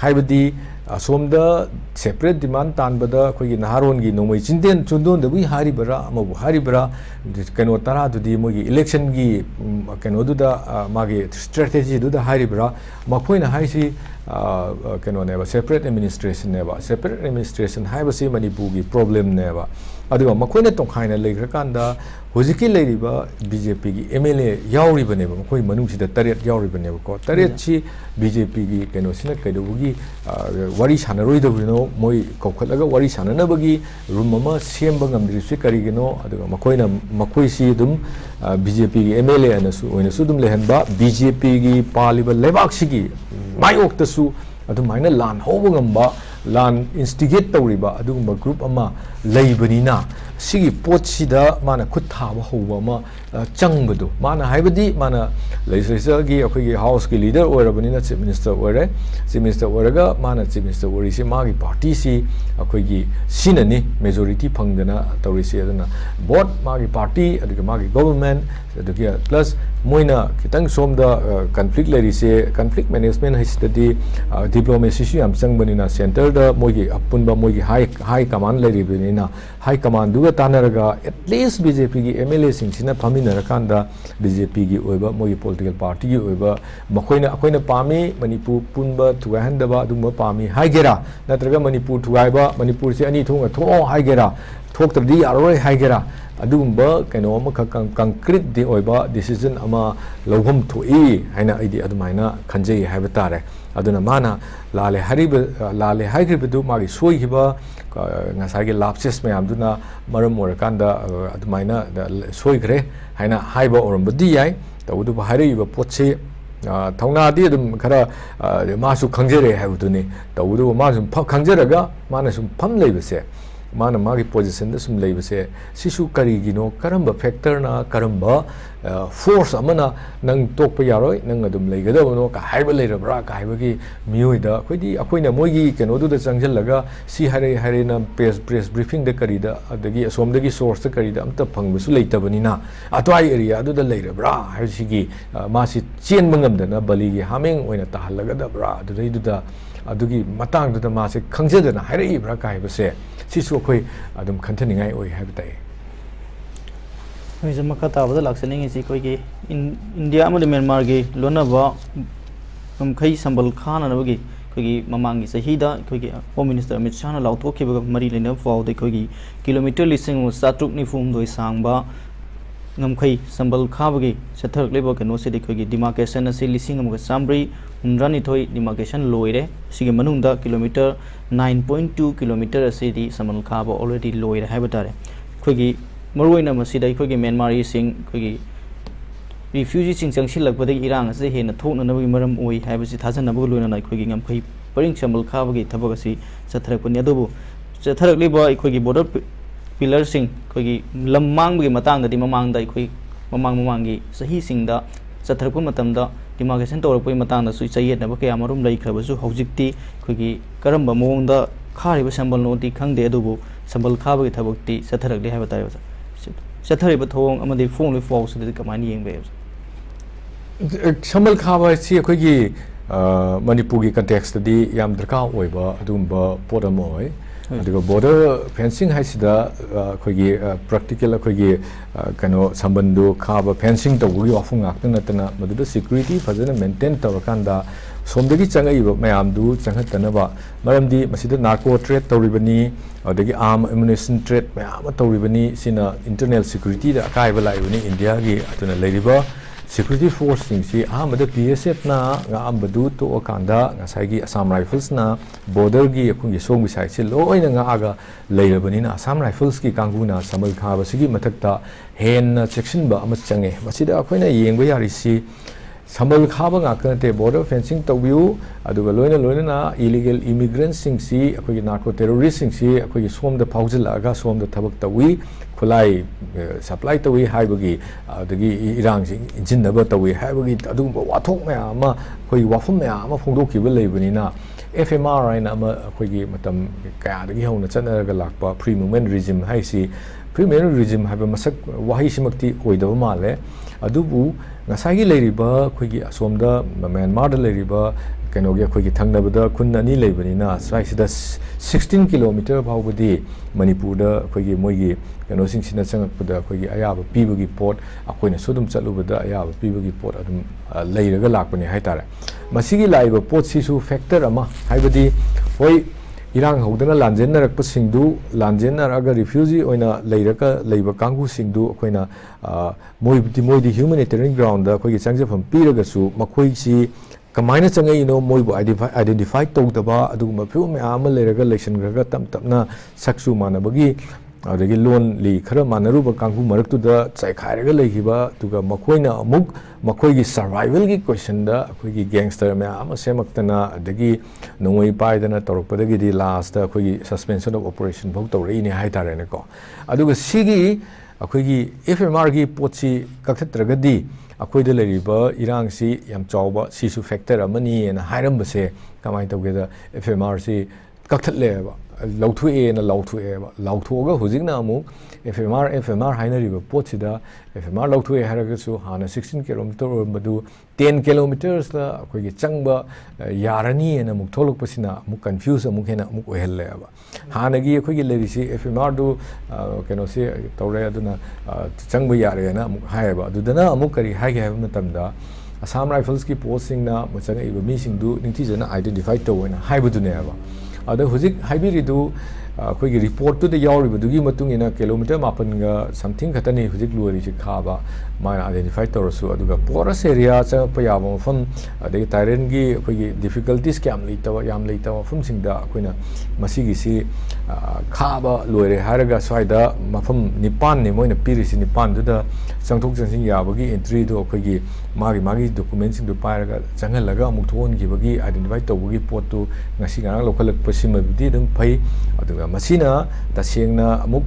haibadi asomda separate demand tanbada koigi naharon gi nomai chinden chundon da bi haribara amabu haribara keno tara dudi mogi election gi keno duda magi strategy duda haribara makoina haisi keno neba separate administration haibasi manipur gi problem neba aduga makoina tongkhaina leikrakanda hojiki leiriba BJP gi MLA yauriba neba makoi manungsida taret yauriba neba ko taret chi BJP gi keno sina kaidobugi wari sanaroi dabino moi kokhlaga wari sananabagi room ama semba ngamdrisi karigino aduga makoina makoi si dum BJP gi MLA anasu oinasu dum lehanba BJP gi paliba lebak sigi mayok tasu adumaina lan hobo ngamba lan instigate tawriba adugumba group ama leibanina sigi potsida mana khutthaba hoba ma changbadu mana haibadi mana legislature gi akhoi house gi leader oirabanina chief minister oraga mana chief minister orisi magi party si akhoi gi sinani majority phangdana tawrisi adana board magi party aduga magi government aduga plus moina kitang somda conflict lerise conflict management histadi diplomacy su yam changbanina center da moigi apunba moigi high command leribinina high command duga tanaraga at least BJP gi MLA singsina phaminarakanda BJP gi oiba moigi political party gi oiba makoina akoina pami manipur punba thugahandaba dum pami haigera natraga manipur thugaiba manipur se ani thonga tho haigera thoktradi aroi haigera adugumba keno ama concrete di oiba decision ama lobham thoi haina idi adumaina khanjei haiba tare aduna mana lale haigribedu magi soigiba ngasagi lapses mayam duna maram orakanda adumaina soigre haina haiba orambadi yai tawdu hairiba potse thongna di dum khara masu khangjere haibuduni tawdu masu khangjeraga mana sum pham leibase mana magi position da sum leibase sisu karigino karamba factor na karamba force amana nang tokpa yaroi nang adum leigadabno ka haiba leirabra ka haibagi mioida khoidi akoina moigi keno du da changjallaga si hare na press briefing da karida adagi asomdagi source da karida amta phangbasu leitabanina atwai area du da leirabra haisigi masi chen bangamdana baligi hameng oina tahallaga da bra du da adugi matang du da masi khangjedana hairei bra ka haibase sisu khoi adum khantaningai oi haibatai hoje makata bada laksaning isi koi ge India amade Myanmar ge lonaba kai sambal khana nabagi koi ge mamangi sahida koi ge Home Minister Amit Shah na lauthokhe ba mari lena fau de koi ge kilometer lising satruk ni fum doi sangba ngamkhai sambal khabagi sathak leba kano se de koi ge demarcation ase lising amga samri umrani thoi demarcation loire sige manungda kilometer 9.2 kilometer ase di sambal khaba already loire haibatare koi ge maruina masida khoi Myanmar sing khoi refugee sing changsilakbadagi irang ase hena thokna nabagi maram oi haibasi thajanabu loina nai khoi ngam khoi paring sambal khabagi thabagasi chatharakpani adubu chatharakliba khoi border pillar sing khoi lammang bagi matang dadi mamang dai khoi mamang sahi sing da chatharakpa matamda demarcation tawrakpai matang da su chayet na ba kaya marum lai khrabasu hojikti khoi karamba mongda khariba sambal noti khangde adubu sambal khabagi thabakti chatharakli haiba tayo chathariba thong amadi phone fo so de kamani yengbe sambal khaba si akhoi manipur gi context di yam darka oiba adumba podam oi ꯑꯗꯨꯒ border fencing ꯍꯥꯏꯁꯤꯗ ꯑꯩꯈꯣꯏꯒꯤ practical ꯑꯩꯈꯣꯏꯒꯤ ꯀꯩꯅꯣ ꯁꯝꯕꯟꯗꯨ ꯈꯥꯕ fencing ꯇꯧꯕꯒꯤ ꯋꯥꯐꯝ ꯉꯥꯛꯇ ꯅꯠꯇꯅ ꯃꯗꯨꯗ security ꯐꯖꯅ maintain ꯇꯧꯔꯀꯥꯟꯗ ꯁꯣꯝꯗꯒꯤ ꯆꯪꯉꯛꯏꯕ ꯃꯌꯥꯝꯗꯨ ꯆꯪꯍꯠꯇꯅꯕ ꯃꯔꯝꯗꯤ ꯃꯁꯤꯗ narco trade ꯇꯧꯔꯤꯕꯅꯤ ꯑꯗꯒꯤ arm ammunition trade ꯃꯌꯥꯝ ꯑꯃ ꯇꯧꯔꯤꯕꯅꯤ ꯁꯤꯅ internal securityꯗ ꯑꯀꯥꯏꯕ ꯂꯥꯛꯏꯕꯅꯤ ꯏꯟꯗꯤꯌꯥꯒꯤ ꯑꯗꯨꯅ ꯂꯩꯔꯤꯕ security force ꯁꯤꯡꯁꯤ ꯑꯍꯥꯟꯕꯗ PSFꯅ ꯉꯥꯛꯑꯝꯕꯗꯨ ꯇꯣꯛꯑꯀꯥꯟꯗ ꯉꯁꯥꯏꯒꯤ Assam Riflesꯅ borderꯒꯤ ꯑꯩꯈꯣꯏꯒꯤ ꯁꯣꯝꯒꯤ ꯁꯥꯏꯠꯁꯤ ꯂꯣꯏꯅ ꯉꯥꯛꯑꯒ ꯂꯩꯔꯕꯅꯤꯅ Assam Riflesꯀꯤ ꯀꯥꯡꯕꯨꯅ ꯁꯃꯜ ꯈꯥꯕꯁꯤꯒꯤ ꯃꯊꯛꯇ ꯍꯦꯟꯅ ꯆꯦꯛꯁꯤꯟꯕ ꯑꯃ ꯆꯪꯉꯦ ꯃꯁꯤꯗ ꯑꯩꯈꯣꯏꯅ ꯌꯦꯡꯕ ꯌꯥꯔꯤꯁꯤ ꯁꯃꯜ ꯈꯥꯕ ꯉꯥꯛꯇ ꯅꯠꯇꯦ border fencing ꯇꯧꯕꯤꯌꯨ ꯑꯗꯨꯒ ꯂꯣꯏꯅꯅ illegal immigrants ꯁꯤꯡꯁꯤ ꯑꯩꯈꯣꯏꯒꯤ narco terrorists ꯁꯤꯡꯁꯤ ꯑꯩꯈꯣꯏꯒꯤ ꯁꯣꯝꯗ ꯐꯥꯎꯖꯤꯜꯂꯛꯑꯒ ꯁꯣꯝꯗ ꯊꯕꯛ ꯇꯧꯏ ꯈꯨꯠꯂꯥꯏ ꯁꯄ꯭ꯂꯥꯏ ꯇꯧꯏ ꯍꯥꯏꯕꯒꯤ ꯑꯗꯒꯤ ꯏꯔꯥꯡꯁꯤ ꯏꯟꯖꯤꯟꯅꯕ ꯇꯧꯏ ꯍꯥꯏꯕꯒꯤ ꯑꯗꯨꯒꯨꯝꯕ ꯋꯥꯊꯣꯛ ꯃꯌꯥꯝ ꯑꯃ ꯑꯩꯈꯣꯏꯒꯤ ꯋꯥꯐꯝ ꯃꯌꯥꯝ ꯑꯃ ꯐꯣꯡꯗꯣꯛꯈꯤꯕ ꯂꯩꯕꯅꯤꯅ FMR ꯍꯥꯏꯅ ꯑꯃ ꯑꯩꯈꯣꯏꯒꯤ ꯃꯇꯝ ꯀꯌꯥꯗꯒꯤ ꯍꯧꯅ ꯆꯠꯅꯔꯒ ꯂꯥꯛꯄ free movement regime ꯍꯥꯏꯁꯤ free movement regime ꯍꯥꯏꯕ ꯃꯁꯛ ꯋꯥꯍꯩꯁꯤꯃꯛꯇꯤ ꯑꯣꯏꯗꯕ ꯃꯥꯜꯂꯦ ꯑꯗꯨꯕꯨ ꯉꯁꯥꯏꯒꯤ ꯂꯩꯔꯤꯕ ꯑꯩꯈꯣꯏꯒꯤ ꯑꯁꯣꯝꯗ ꯃ꯭ꯌꯥꯟꯃꯥꯔꯗ ꯂꯩꯔꯤꯕ ꯀꯩꯅꯣꯒꯤ ꯑꯩꯈꯣꯏꯒꯤ ꯊꯪꯅꯕꯗ ꯈꯨꯟ ꯑꯅꯤ ꯂꯩꯕꯅꯤ나 ꯁ꯭ꯋꯥꯏꯁꯤꯗ 16 ꯀꯤꯂꯣꯃꯤꯇꯔ ꯐꯥꯎꯕꯗꯤ ꯃꯅꯤꯄꯨꯔꯗ ꯑꯩꯈꯣꯏꯒꯤ ꯃꯣꯏꯒꯤ ꯀꯩꯅꯣꯁꯤꯡꯁꯤꯅ ꯆꯪꯉꯛꯄꯗ ꯑꯩꯈꯣꯏꯒꯤ ꯑꯌꯥꯕ ꯄꯤꯕꯒꯤ ꯄꯣꯠ ꯑꯩꯈꯣꯏꯅꯁꯨ ꯑꯗꯨꯝ ꯆꯠꯂꯨꯕꯗ ꯑꯌꯥꯕ ꯄꯤꯕꯒꯤ ꯄꯣꯠ ꯑꯗꯨꯝ ꯂꯩꯔꯒ ꯂꯥꯛꯄꯅꯤ ꯍꯥꯏꯇꯥꯔꯦ ꯃꯁꯤꯒꯤ ꯂꯥꯛꯏꯕ ꯄꯣꯠꯁꯤꯁꯨ ꯐꯦꯛꯇꯔ ꯑꯃ ꯍꯥꯏꯕꯗꯤ ꯍꯣꯏ ꯏꯔꯥꯡ ꯍꯧꯗꯅ ꯂꯥꯟꯖꯦꯟꯅꯔꯛꯄꯁꯤꯡꯗꯨ ꯂꯥꯟꯖꯦꯟꯅꯔꯒ ꯔꯤꯐ꯭ꯌꯨꯖꯤ ꯑꯣꯏꯅ ꯂꯩꯔꯒ ꯂꯩꯕ ꯀꯥꯡꯕꯨꯁꯤꯡꯗꯨ ꯑꯩꯈꯣꯏꯅ ꯃꯣꯏꯗꯤ ꯍ꯭ꯌꯨꯃꯦꯅꯤꯇꯦꯔꯤꯌꯟ ꯒ꯭ꯔꯥꯎꯟꯗ ꯑꯩꯈꯣꯏꯒꯤ ꯆꯪꯖꯐꯝ ꯄꯤꯔꯒꯁꯨ ꯃꯈꯣꯏꯁꯤ ꯀꯃꯥꯏꯅ ꯆꯪꯉꯛꯏꯅꯣ ꯃꯣꯏꯕꯨ ꯑꯥꯏꯗꯦꯟꯇꯤꯐꯥꯏ ꯇꯧꯗꯕ ꯑꯗꯨꯒꯨꯝꯕ ꯐꯤꯕꯝ ꯃꯌꯥꯝ ꯑꯃ ꯂꯩꯔꯒ ꯂꯩꯁꯟꯈ꯭ꯔꯒ ꯇꯞꯅ ꯁꯛꯁꯨ ꯃꯥꯟꯅꯕꯒꯤ ꯑꯗꯒꯤ ꯂꯣꯟ ꯂꯤ ꯈꯔ ꯃꯥꯟꯅꯔꯨꯕ ꯀꯥꯡꯕꯨ ꯃꯔꯛꯇꯨꯗ ꯆꯥꯏꯈꯥꯏꯔꯒ ꯂꯩꯈꯤꯕ ꯑꯗꯨꯒ ꯃꯈꯣꯏꯅ ꯑꯃꯨꯛ ꯃꯈꯣꯏꯒꯤ ꯁꯔꯚꯥꯏꯚꯦꯜꯒꯤ ꯀꯣꯏꯁꯟꯗ ꯑꯩꯈꯣꯏꯒꯤ ꯒꯦꯡꯁꯇꯔ ꯃꯌꯥꯝ ꯑꯃ ꯁꯦꯝꯃꯛꯇꯅ ꯑꯗꯒꯤ ꯅꯣꯡꯃꯩ ꯄꯥꯏꯗꯅ ꯇꯧꯔꯛꯄꯗꯒꯤꯗꯤ ꯂꯥꯁꯇ ꯑꯩꯈꯣꯏꯒꯤ ꯁꯁꯄꯦꯟꯁꯟ ꯑꯣꯐ ꯑꯣꯄꯔꯦꯁꯟ ꯐꯥꯎ ꯇꯧꯔꯛꯏꯅꯦ ꯍꯥꯏꯇꯥꯔꯦꯅꯦꯀꯣ ꯑꯗꯨꯒ ꯁꯤꯒꯤ ꯑꯩꯈꯣꯏꯒꯤ FMRꯒꯤ ꯄꯣꯠꯁꯤ ꯀꯛꯊꯠꯇ꯭ꯔꯒꯗꯤ ꯑꯩꯈꯣꯏꯗ ꯂꯩꯔꯤꯕ ꯏꯔꯥꯡꯁꯤ ꯌꯥꯝ ꯆꯥꯎꯕ ꯁꯤꯁꯨ ꯐꯦꯛꯇꯔ ꯑꯃꯅꯤꯅ ꯍꯥꯏꯔꯝꯕꯁꯦ ꯀꯃꯥꯏꯅ ꯇꯧꯒꯦꯗ FMRꯁꯤ ꯀꯛꯊꯠꯂꯦꯕ ꯂꯧꯊꯣꯛꯑꯦꯅ ꯂꯥꯎꯊꯣꯛꯑꯒ ꯍꯧꯖꯤꯛꯅ ꯑꯃꯨꯛ FMR ꯍꯥꯏꯅꯔꯤꯕ ꯄꯣꯠꯁꯤꯗ FMR ꯂꯧꯊꯣꯛꯑꯦ ꯍꯥꯏꯔꯒꯁꯨ ꯍꯥꯟꯅ 16 ꯀꯤꯂꯣꯃꯤꯇꯔ ꯑꯣꯏꯔꯝꯕꯗꯨ 10 ꯀꯤꯂꯣꯃꯤꯇꯔꯁꯇ ꯑꯩꯈꯣꯏꯒꯤ ꯆꯪꯕ ꯌꯥꯔꯅꯤꯅ ꯑꯃꯨꯛ ꯊꯣꯛꯂꯛꯄꯁꯤꯅ ꯑꯃꯨꯛ ꯀꯟꯐ꯭ꯌꯨꯖ ꯑꯃꯨꯛ ꯍꯦꯟꯅ ꯑꯃꯨꯛ ꯑꯣꯏꯍꯜꯂꯦꯕ ꯍꯥꯟꯅꯒꯤ ꯑꯩꯈꯣꯏꯒꯤ ꯂꯩꯔꯤꯁꯤ FMRꯗꯨ ꯀꯩꯅꯣꯁꯤ ꯇꯧꯔꯦ ꯑꯗꯨꯅ ꯆꯪꯕ ꯌꯥꯔꯦꯅ ꯑꯃꯨꯛ ꯍꯥꯏꯌꯦꯕ ꯑꯗꯨꯗꯅ ꯑꯃꯨꯛ ꯀꯔꯤ ꯍꯥꯏꯒꯦ ꯍꯥꯏꯕ ꯃꯇꯝꯗ Assam Riflesꯀꯤ ꯄꯣꯁꯁꯤꯡꯅ ꯆꯪꯉꯛꯏꯕ ꯃꯤꯁꯤꯡꯗꯨ ꯅꯤꯡꯊꯤꯖꯅ ꯑꯥꯏꯗꯦꯟꯇꯤꯐꯥꯏ ꯇꯧꯋꯦꯅ ꯍꯥꯏꯕꯗꯨꯅꯦꯕ ꯑꯗ ꯍꯧꯖꯤꯛ ꯍꯥꯏꯕꯤꯔꯤꯗꯨ ꯑꯩꯈꯣꯏꯒꯤ ꯔꯤꯄꯣꯔꯠꯇꯨꯗ ꯌꯥꯎꯔꯤꯕꯗꯨꯒꯤ ꯃꯇꯨꯡ ꯏꯟꯅ ꯀꯤꯂꯣꯃꯤꯇꯔ 9ꯒ ꯁꯝꯊꯤꯡ ꯈꯛꯇꯅꯤ ꯍꯧꯖꯤꯛ ꯂꯣꯏꯔꯤꯁꯤ ꯈꯥꯕ ꯃꯥꯅ ꯑꯥꯏꯗꯦꯟꯇꯤꯐꯥꯏ ꯇꯧꯔꯁꯨ ꯑꯗꯨꯒ ꯄꯣꯔꯁ ꯑꯦꯔꯤꯌꯥ ꯆꯪꯉꯛꯄ ꯌꯥꯕ ꯃꯐꯝ ꯑꯗꯒꯤ ꯇꯥꯏꯔꯦꯟꯒꯤ ꯑꯩꯈꯣꯏꯒꯤ ꯗꯤꯐꯤꯀꯜꯇꯤꯁ ꯌꯥꯝ ꯂꯩꯇꯕ ꯃꯐꯝꯁꯤꯡꯗ ꯑꯩꯈꯣꯏꯅ ꯃꯁꯤꯒꯤꯁꯤ ꯈꯥꯕ ꯂꯣꯏꯔꯦ ꯍꯥꯏꯔꯒ ꯁ꯭ꯋꯥꯏꯗ ꯃꯐꯝ 9ꯅꯤ ꯃꯣꯏꯅ ꯄꯤꯔꯤꯁꯤ 9ꯗꯨꯗ ꯆꯪꯊꯣꯛ ꯆꯪꯁꯤꯟ ꯌꯥꯕꯒꯤ ꯑꯦꯟꯇ꯭ꯔꯤꯗꯣ ꯑꯩꯈꯣꯏꯒꯤ ꯃꯥꯒꯤ ꯗꯣꯀꯨꯃꯦꯟꯁꯤꯡꯗꯨ ꯄꯥꯏꯔꯒ ꯆꯪꯍꯜꯂꯒ ꯑꯃꯨꯛ ꯊꯣꯛꯍꯟꯈꯤꯕꯒꯤ ꯑꯥꯏꯗꯦꯟꯇꯤꯐꯥꯏ ꯇꯧꯕꯒꯤ ꯄꯣꯠꯇꯨ ꯉꯁꯤ ꯉꯔꯥꯡ ꯂꯧꯈꯠꯂꯛꯄꯁꯤꯃꯕꯨꯗꯤ ꯑꯗꯨꯝ ꯐꯩ ꯑꯗꯨꯒ ꯃꯁꯤꯅ ꯇꯁꯦꯡꯅ ꯑꯃꯨꯛ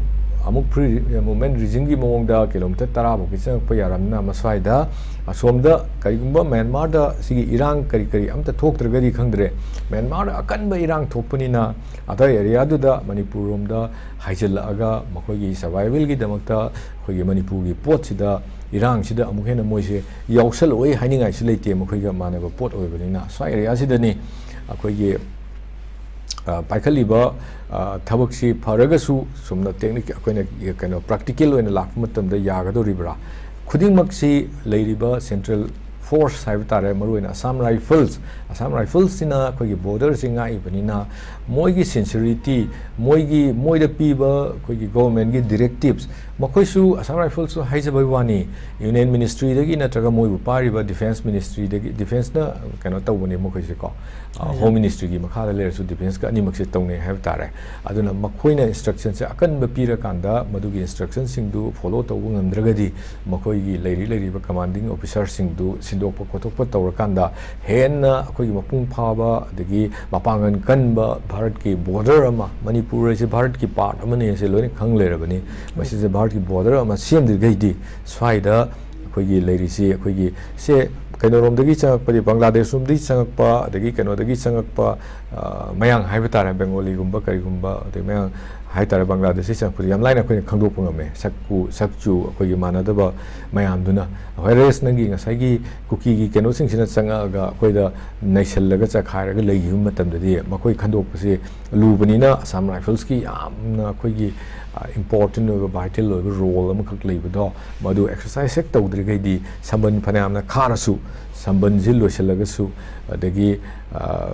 ꯐ꯭ꯔꯤ ꯃꯨꯚꯃꯦꯟ ꯔꯤꯖꯤꯝꯒꯤ ꯃꯑꯣꯡꯗ ꯀꯤꯂꯣꯃꯤꯇꯔ 10 ꯐꯥꯎꯒꯤ ꯆꯪꯉꯛꯄ ꯌꯥꯔꯝꯅ ꯃꯁ꯭ꯋꯥꯏꯗ ꯑꯁꯣꯝꯗ ꯀꯔꯤꯒꯨꯝꯕ ꯃ꯭ꯌꯥꯟꯃꯥꯔꯗ ꯁꯤꯒꯤ ꯏꯔꯥꯡ ꯀꯔꯤ ꯑꯝꯇ ꯊꯣꯛꯇ꯭ꯔꯒꯗꯤ ꯈꯪꯗ꯭ꯔꯦ ꯃ꯭ꯌꯥꯟꯃꯥꯔꯗ ꯑꯀꯟꯕ ꯏꯔꯥꯡ ꯊꯣꯛꯄꯅꯤꯅ ꯑꯗꯥꯏ ꯑꯦꯔꯤꯌꯥꯗꯨꯗ ꯃꯅꯤꯄꯨꯔꯔꯣꯝꯗ ꯍꯥꯏꯖꯤꯜꯂꯛꯑꯒ ꯃꯈꯣꯏꯒꯤ ꯁꯔꯚꯥꯏꯚꯦꯜꯒꯤꯗꯃꯛꯇ ꯑꯩꯈꯣꯏꯒꯤ ꯃꯅꯤꯄꯨꯔꯒꯤ ꯄꯣꯠꯁꯤꯗ ꯏꯔꯥꯡꯁꯤꯗ ꯑꯃꯨꯛ ꯍꯦꯟꯅ ꯃꯣꯏꯁꯦ ꯌꯥꯎꯁꯜꯂꯛꯑꯣꯏ ꯍꯥꯏꯅꯤꯡꯉꯥꯏꯁꯨ ꯂꯩꯇꯦ ꯃꯈꯣꯏꯒ ꯃꯥꯟꯅꯕ ꯄꯣꯠ ꯑꯣꯏꯕꯅꯤꯅ ꯁ꯭ꯋꯥꯏ ꯑꯦꯔꯤꯌꯥꯁꯤꯗꯅꯤ ꯑꯩꯈꯣꯏꯒꯤ ꯄꯥꯏꯈꯠꯂꯤꯕ ꯊꯕꯛꯁꯤ ꯐꯔꯒꯁꯨ ꯁꯨꯝꯅ ꯇꯦꯛꯅꯤꯛ ꯑꯩꯈꯣꯏꯅ ꯀꯩꯅꯣ ꯄ꯭ꯔꯥꯛꯇꯤꯀꯦꯜ ꯑꯣꯏꯅ ꯂꯥꯛꯄ ꯃꯇꯝꯗ ꯌꯥꯒꯗꯧꯔꯤꯕ꯭ꯔꯥ ꯈꯨꯗꯤꯡꯃꯛꯁꯤ ꯂꯩꯔꯤꯕ ꯁꯦꯟꯇ꯭ꯔꯦꯜ ꯐꯣꯔꯁ ꯍꯥꯏꯕ ꯇꯥꯔꯦ ꯃꯔꯨꯑꯣꯏꯅ Assam Riflesꯁꯤꯅ ꯑꯩꯈꯣꯏꯒꯤ ꯕꯣꯔꯗꯔꯁꯤ ꯉꯥꯛꯏꯕꯅꯤꯅ ꯃꯣꯏꯒꯤ ꯁꯤꯟꯁꯤꯌरिꯇꯤ ꯃꯣꯏꯗ ꯄꯤꯕ ꯑꯩꯈꯣꯏꯒꯤ ꯒꯣꯚꯔꯟꯃꯦꯟꯠꯒꯤ ꯗꯤꯔꯦꯛꯇꯤꯚꯁ ꯃꯈꯣꯏꯁꯨ Assam Riflesꯁꯨ ꯍꯥꯏꯖꯕꯒꯤ ꯋꯥꯅꯤ ꯌꯨꯅꯤꯌꯟ ꯃꯤꯅꯤꯁꯇ꯭ꯔꯤꯗꯒꯤ ꯅꯠꯇ꯭ꯔꯒ ꯃꯣꯏꯕꯨ ꯄꯥꯏꯔꯤꯕ ꯗꯤꯐꯦꯟꯁ ꯃꯤꯅꯤꯁꯇ꯭ꯔꯤꯗꯒꯤ ꯗꯤꯐꯦꯟꯁꯅ ꯀꯩꯅꯣ ꯇꯧꯕꯅꯤ ꯃꯈꯣꯏꯁꯦ ꯀꯣ ꯍꯣꯝ ꯃꯤꯅꯤꯁꯇ꯭ꯔꯤꯒꯤ ꯃꯈꯥꯗ ꯂꯩꯔꯁꯨ ꯗꯤꯐꯦꯟꯁꯀ ꯑꯅꯤꯃꯛꯁꯦ ꯇꯧꯅꯩ ꯍꯥꯏꯕ ꯇꯥꯔꯦ ꯑꯗꯨꯅ ꯃꯈꯣꯏꯅ ꯏꯟꯁꯇ꯭ꯔꯛꯁꯟꯁꯦ ꯑꯀꯟꯕ ꯄꯤꯔꯀꯥꯟꯗ ꯃꯗꯨꯒꯤ ꯏꯟꯁꯇ꯭ꯔꯛꯁꯟꯁꯤꯡꯗꯨ ꯐꯣꯂꯣ ꯇꯧꯕ ꯉꯝꯗ꯭ꯔꯒꯗꯤ ꯃꯈꯣꯏꯒꯤ ꯂꯩꯔꯤꯕ ꯀꯃꯥꯟꯗꯤꯡ ꯑꯣꯐꯤꯁꯥꯔꯁꯤꯡꯗꯨ ꯁꯤꯟꯗꯣꯛꯄ ꯈꯣꯠꯇꯣꯛꯄ ꯇꯧꯔꯀꯥꯟꯗ ꯍꯦꯟꯅ ꯑꯩꯈꯣꯏꯒꯤ ꯃꯄꯨꯡ ꯐꯥꯕ ꯑꯗꯒꯤ ꯃꯄꯥꯡꯒꯜ ꯀꯟꯕ ꯚꯥꯔꯠꯀꯤ ꯕꯣꯔꯗꯔ ꯑꯃ ꯃꯅꯤꯄꯨꯔ ꯍꯥꯏꯁꯦ ꯚꯥꯔꯠꯀꯤ ꯄꯥꯔꯠ ꯑꯃꯅꯤ ꯍꯥꯏꯁꯦ ꯂꯣꯏꯅ ꯈꯪ ꯂꯩꯔꯕꯅꯤ ꯃꯁꯤꯁꯦ ꯚꯥꯔꯠꯀꯤ ꯕꯣꯔꯗꯔ ꯑꯃ ꯁꯦꯝꯗ꯭ꯔꯤꯈꯩꯗꯤ ꯁ꯭ꯋꯥꯏꯗ ꯑꯩꯈꯣꯏꯒꯤ ꯂꯩꯔꯤꯁꯤ ꯑꯩꯈꯣꯏꯒꯤ ꯁꯦ ꯀꯩꯅꯣꯔꯣꯝꯗꯒꯤ ꯆꯪꯉꯛꯄꯗꯤ ꯕꯪꯒ꯭ꯂꯥꯗꯦꯁꯔꯣꯝꯗꯒꯤ ꯆꯪꯉꯛꯄ ꯑꯗꯒꯤ ꯀꯩꯅꯣꯗꯒꯤ ꯆꯪꯉꯛꯄ ꯃꯌꯥꯡ ꯍꯥꯏꯕ ꯇꯥꯔꯦ ꯕꯦꯡꯒꯣꯂꯤꯒꯨꯝꯕ ꯀꯔꯤꯒꯨꯝꯕ ꯑꯗꯩ ꯃꯌꯥꯡ ꯍꯥꯏꯇꯥꯔꯦ ꯕꯪꯒ꯭ꯂꯥꯗꯦꯁꯇꯒꯤ ꯆꯪꯉꯛꯄꯗꯤ ꯌꯥꯝ ꯂꯥꯏꯅ ꯑꯩꯈꯣꯏꯅ ꯈꯪꯗꯣꯛꯄ ꯉꯝꯃꯦ ꯁꯛꯆꯨ ꯑꯩꯈꯣꯏꯒꯤ ꯃꯥꯟꯅꯗꯕ ꯃꯌꯥꯝꯗꯨꯅ ꯋꯦꯔꯦꯁ ꯅꯪꯒꯤ ꯉꯁꯥꯏꯒꯤ ꯀꯨꯀꯤꯒꯤ ꯀꯩꯅꯣꯁꯤꯡꯁꯤꯅ ꯆꯪꯉꯛꯑꯒ ꯑꯩꯈꯣꯏꯗ ꯅꯩꯁꯜꯂꯒ ꯆꯈꯥꯏꯔꯒ ꯂꯩꯈꯤꯕ ꯃꯇꯝꯗꯗꯤ ꯃꯈꯣꯏ ꯈꯟꯗꯣꯛꯄꯁꯤ ꯂꯨꯕꯅꯤꯅ ꯑꯁꯥꯝ ꯔꯥꯏꯐꯜꯁꯀꯤ ꯌꯥꯝꯅ ꯑꯩꯈꯣꯏꯒꯤ ꯏꯝꯄꯣꯔꯇꯦꯟ ꯑꯣꯏꯕ ꯚꯥꯏꯇꯦꯜ ꯑꯣꯏꯕ ꯔꯣꯜ ꯑꯃꯈꯛ ꯂꯩꯕꯗꯣ ꯃꯗꯨ ꯑꯦꯛꯁꯔꯁꯥꯏꯁ ꯍꯦꯛ ꯇꯧꯗ꯭ꯔꯤꯈꯩꯗꯤ ꯁꯝꯕꯟ ꯐꯅꯌꯥꯝꯅ ꯈꯥꯔꯁꯨ ꯁꯝꯕꯟꯁꯤ ꯂꯣꯏꯁꯤꯜꯂꯒꯁꯨ ꯑꯗꯒꯤ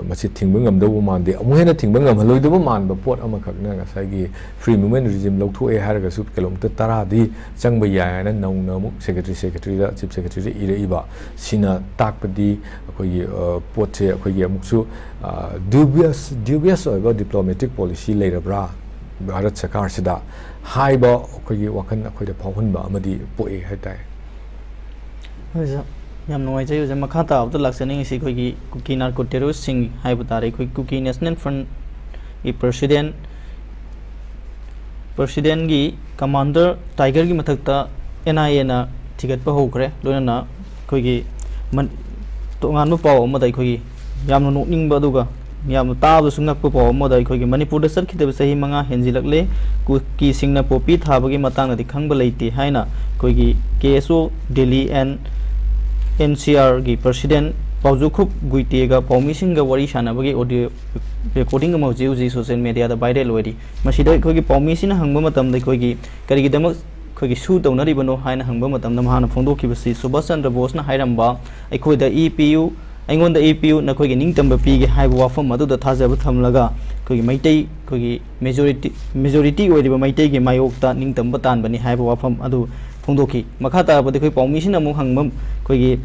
ꯃꯁꯤ ꯊꯤꯡꯕ ꯉꯝꯗꯧꯕ ꯃꯥꯟꯗꯦ ꯑꯃꯨꯛ ꯍꯦꯟꯅ ꯊꯤꯡꯕ ꯉꯝꯍꯜꯂꯣꯏꯗꯕ ꯃꯥꯟꯕ ꯄꯣꯠ ꯑꯃꯈꯛꯅ ꯉꯁꯥꯏꯒꯤ ꯐ꯭ꯔꯤ ꯃꯨꯚꯃꯦꯟ ꯔꯤꯖꯤꯝ ꯂꯧꯊꯣꯛꯑꯦ ꯍꯥꯏꯔꯒꯁꯨ ꯀꯤꯂꯣꯃꯤꯇꯔ 10ꯗꯤ ꯆꯪꯕ ꯌꯥꯏ ꯍꯥꯏꯅ ꯅꯧꯅ ꯑꯃꯨꯛ ꯁꯦꯀ꯭ꯔꯦꯇꯔꯤꯗ ꯆꯤꯞ ꯁꯦꯀ꯭ꯔꯦꯇꯔꯤꯗ ꯏꯔꯛꯏꯕ ꯁꯤꯅ ꯇꯥꯛꯄꯗꯤ ꯑꯩꯈꯣꯏꯒꯤ ꯄꯣꯠꯁꯦ ꯑꯩꯈꯣꯏꯒꯤ ꯑꯃꯨꯛꯁꯨ ꯗ꯭ꯌꯨꯕꯤꯌꯁ ꯑꯣꯏꯕ ꯗꯤꯄ꯭ꯂꯣꯃꯦꯇꯤꯛ ꯄꯣꯂꯤꯁꯤ ꯂꯩꯔꯕ꯭ꯔꯥ ꯚꯥꯔꯠ ꯁꯔꯀꯥꯔꯁꯤꯗ ꯍꯥꯏꯕ ꯑꯩꯈꯣꯏꯒꯤ ꯋꯥꯈꯜ ꯑꯩꯈꯣꯏꯗ ꯐꯥꯎꯍꯟꯕ ꯑꯃꯗꯤ ꯄꯣꯛꯑꯦ ꯍꯥꯏꯇꯥꯔꯦ ꯌꯥꯝ ꯅꯨꯡꯉꯥꯏꯖꯩ ꯑꯣꯖꯥ ꯃꯈꯥ ꯇꯥꯕꯗ ꯂꯥꯛꯆꯅꯤꯡꯉꯤꯁꯤ ꯑꯩꯈꯣꯏꯒꯤ ꯀꯨꯀꯤ ꯅꯥꯔꯀꯣ ꯇꯦꯔꯣꯔꯤꯁꯁꯤꯡ ꯍꯥꯏꯕ ꯇꯥꯔꯦ ꯑꯩꯈꯣꯏ ꯀꯨꯀꯤ ꯅꯦꯁꯅꯦꯜ ꯐ꯭ꯔꯟꯠꯒꯤ ꯄ꯭ꯔꯁꯤꯗꯦꯟꯒꯤ ꯀꯃꯥꯟꯗꯔ ꯇꯥꯏꯒꯔꯒꯤ ꯃꯊꯛꯇ NIAꯅ ꯊꯤꯒꯠꯄ ꯍꯧꯈ꯭ꯔꯦ ꯂꯣꯏꯅꯅ ꯑꯩꯈꯣꯏꯒꯤ ꯇꯣꯉꯥꯟꯕ ꯄꯥꯎ ꯑꯃꯗ ꯑꯩꯈꯣꯏꯒꯤ ꯌꯥꯝꯅ ꯅꯣꯛꯅꯤꯡꯕ ꯑꯗꯨꯒ ꯌꯥꯝꯅ ꯇꯥꯕꯁꯨ ꯉꯛꯄ ꯄꯥꯎ ꯑꯃꯗ ꯑꯩꯈꯣꯏꯒꯤ ꯃꯅꯤꯄꯨꯔꯗ ꯆꯠꯈꯤꯗꯕ ꯆꯍꯤ 5 ꯍꯦꯟꯖꯤꯜꯂꯛꯂꯦ ꯀꯨꯀꯤꯁꯤꯡꯅ ꯄꯣꯄꯤ ꯊꯥꯕꯒꯤ ꯃꯇꯥꯡꯗꯗꯤ ꯈꯪꯕ ꯂꯩꯇꯦ ꯍꯥꯏꯅ ꯑꯩꯈꯣꯏꯒꯤ KSO ꯗꯦꯜꯂꯤ NCRꯒꯤ ꯄ꯭ꯔꯁꯤꯗꯦꯟ ꯄꯥꯎꯖꯨꯈꯨꯞ ꯒꯨꯏꯇꯦꯒ ꯄꯥꯎꯃꯤꯁꯤꯡꯒ ꯋꯥꯔꯤ ꯁꯥꯟꯅꯕꯒꯤ ꯑꯣꯗꯤꯑꯣ ꯔꯦꯀꯣꯔꯗꯤꯡ ꯑꯃ ꯍꯧꯖꯤꯛ ꯁꯣꯁꯤꯌꯦꯜ ꯃꯤडियाꯗ ꯚꯥꯏꯔꯦꯜ ꯑꯣꯏꯔꯤ ꯃꯁꯤꯗ ꯑꯩꯈꯣꯏꯒꯤ ꯄꯥꯎꯃꯤꯁꯤꯅ ꯍꯪꯕ ꯃꯇꯝꯗ ꯑꯩꯈꯣꯏꯒꯤ ꯀꯔꯤꯒꯤꯗꯃꯛ ꯑꯩꯈꯣꯏꯒꯤ ꯁꯨ ꯇꯧꯅꯔꯤꯕꯅꯣ ꯍꯥꯏꯅ ꯍꯪꯕ ꯃꯇꯝꯗ ꯃꯍꯥꯛꯅ ꯐꯣꯡꯗꯣꯛꯈꯤꯕꯁꯤ ꯁꯨꯕꯥꯁ ꯆꯟꯗ꯭ꯔ ꯕꯣꯁꯅ ꯍꯥꯏꯔꯝꯕ ꯑꯩꯈꯣꯏꯗ ꯄꯤꯌꯨ ꯑꯩꯉꯣꯟꯗ ꯄꯤꯌꯨ ꯅꯈꯣꯏꯒꯤ ꯅꯤꯡꯇꯝꯕ ꯄꯤꯒꯦ ꯍꯥꯏꯕ ꯋꯥꯐꯝ ꯑꯗꯨꯗ ꯊꯥꯖꯕ ꯊꯝꯂꯒ ꯑꯩꯈꯣꯏꯒꯤ ꯃꯩꯇꯩ ꯑꯩꯈꯣꯏꯒꯤ ꯃꯦꯖꯣꯔꯤꯇꯤ ꯑꯣꯏꯔꯤꯕ ꯃꯩꯇꯩꯒꯤ ꯃꯥꯌꯣꯛꯇ ꯅꯤꯡꯇꯝꯕ ꯇꯥꯟꯕꯅꯤ ꯍꯥꯏꯕ ꯋꯥꯐꯝ ꯑꯗꯨ ꯐꯣꯡꯗꯣꯛꯈꯤ ꯃꯈꯥ ꯇꯥꯔꯕꯗ ꯑꯩꯈꯣꯏ ꯄꯥꯎꯃꯤꯁꯤꯅ ꯑꯃꯨꯛ ꯍꯪꯕ ꯑꯩꯈꯣꯏꯒꯤ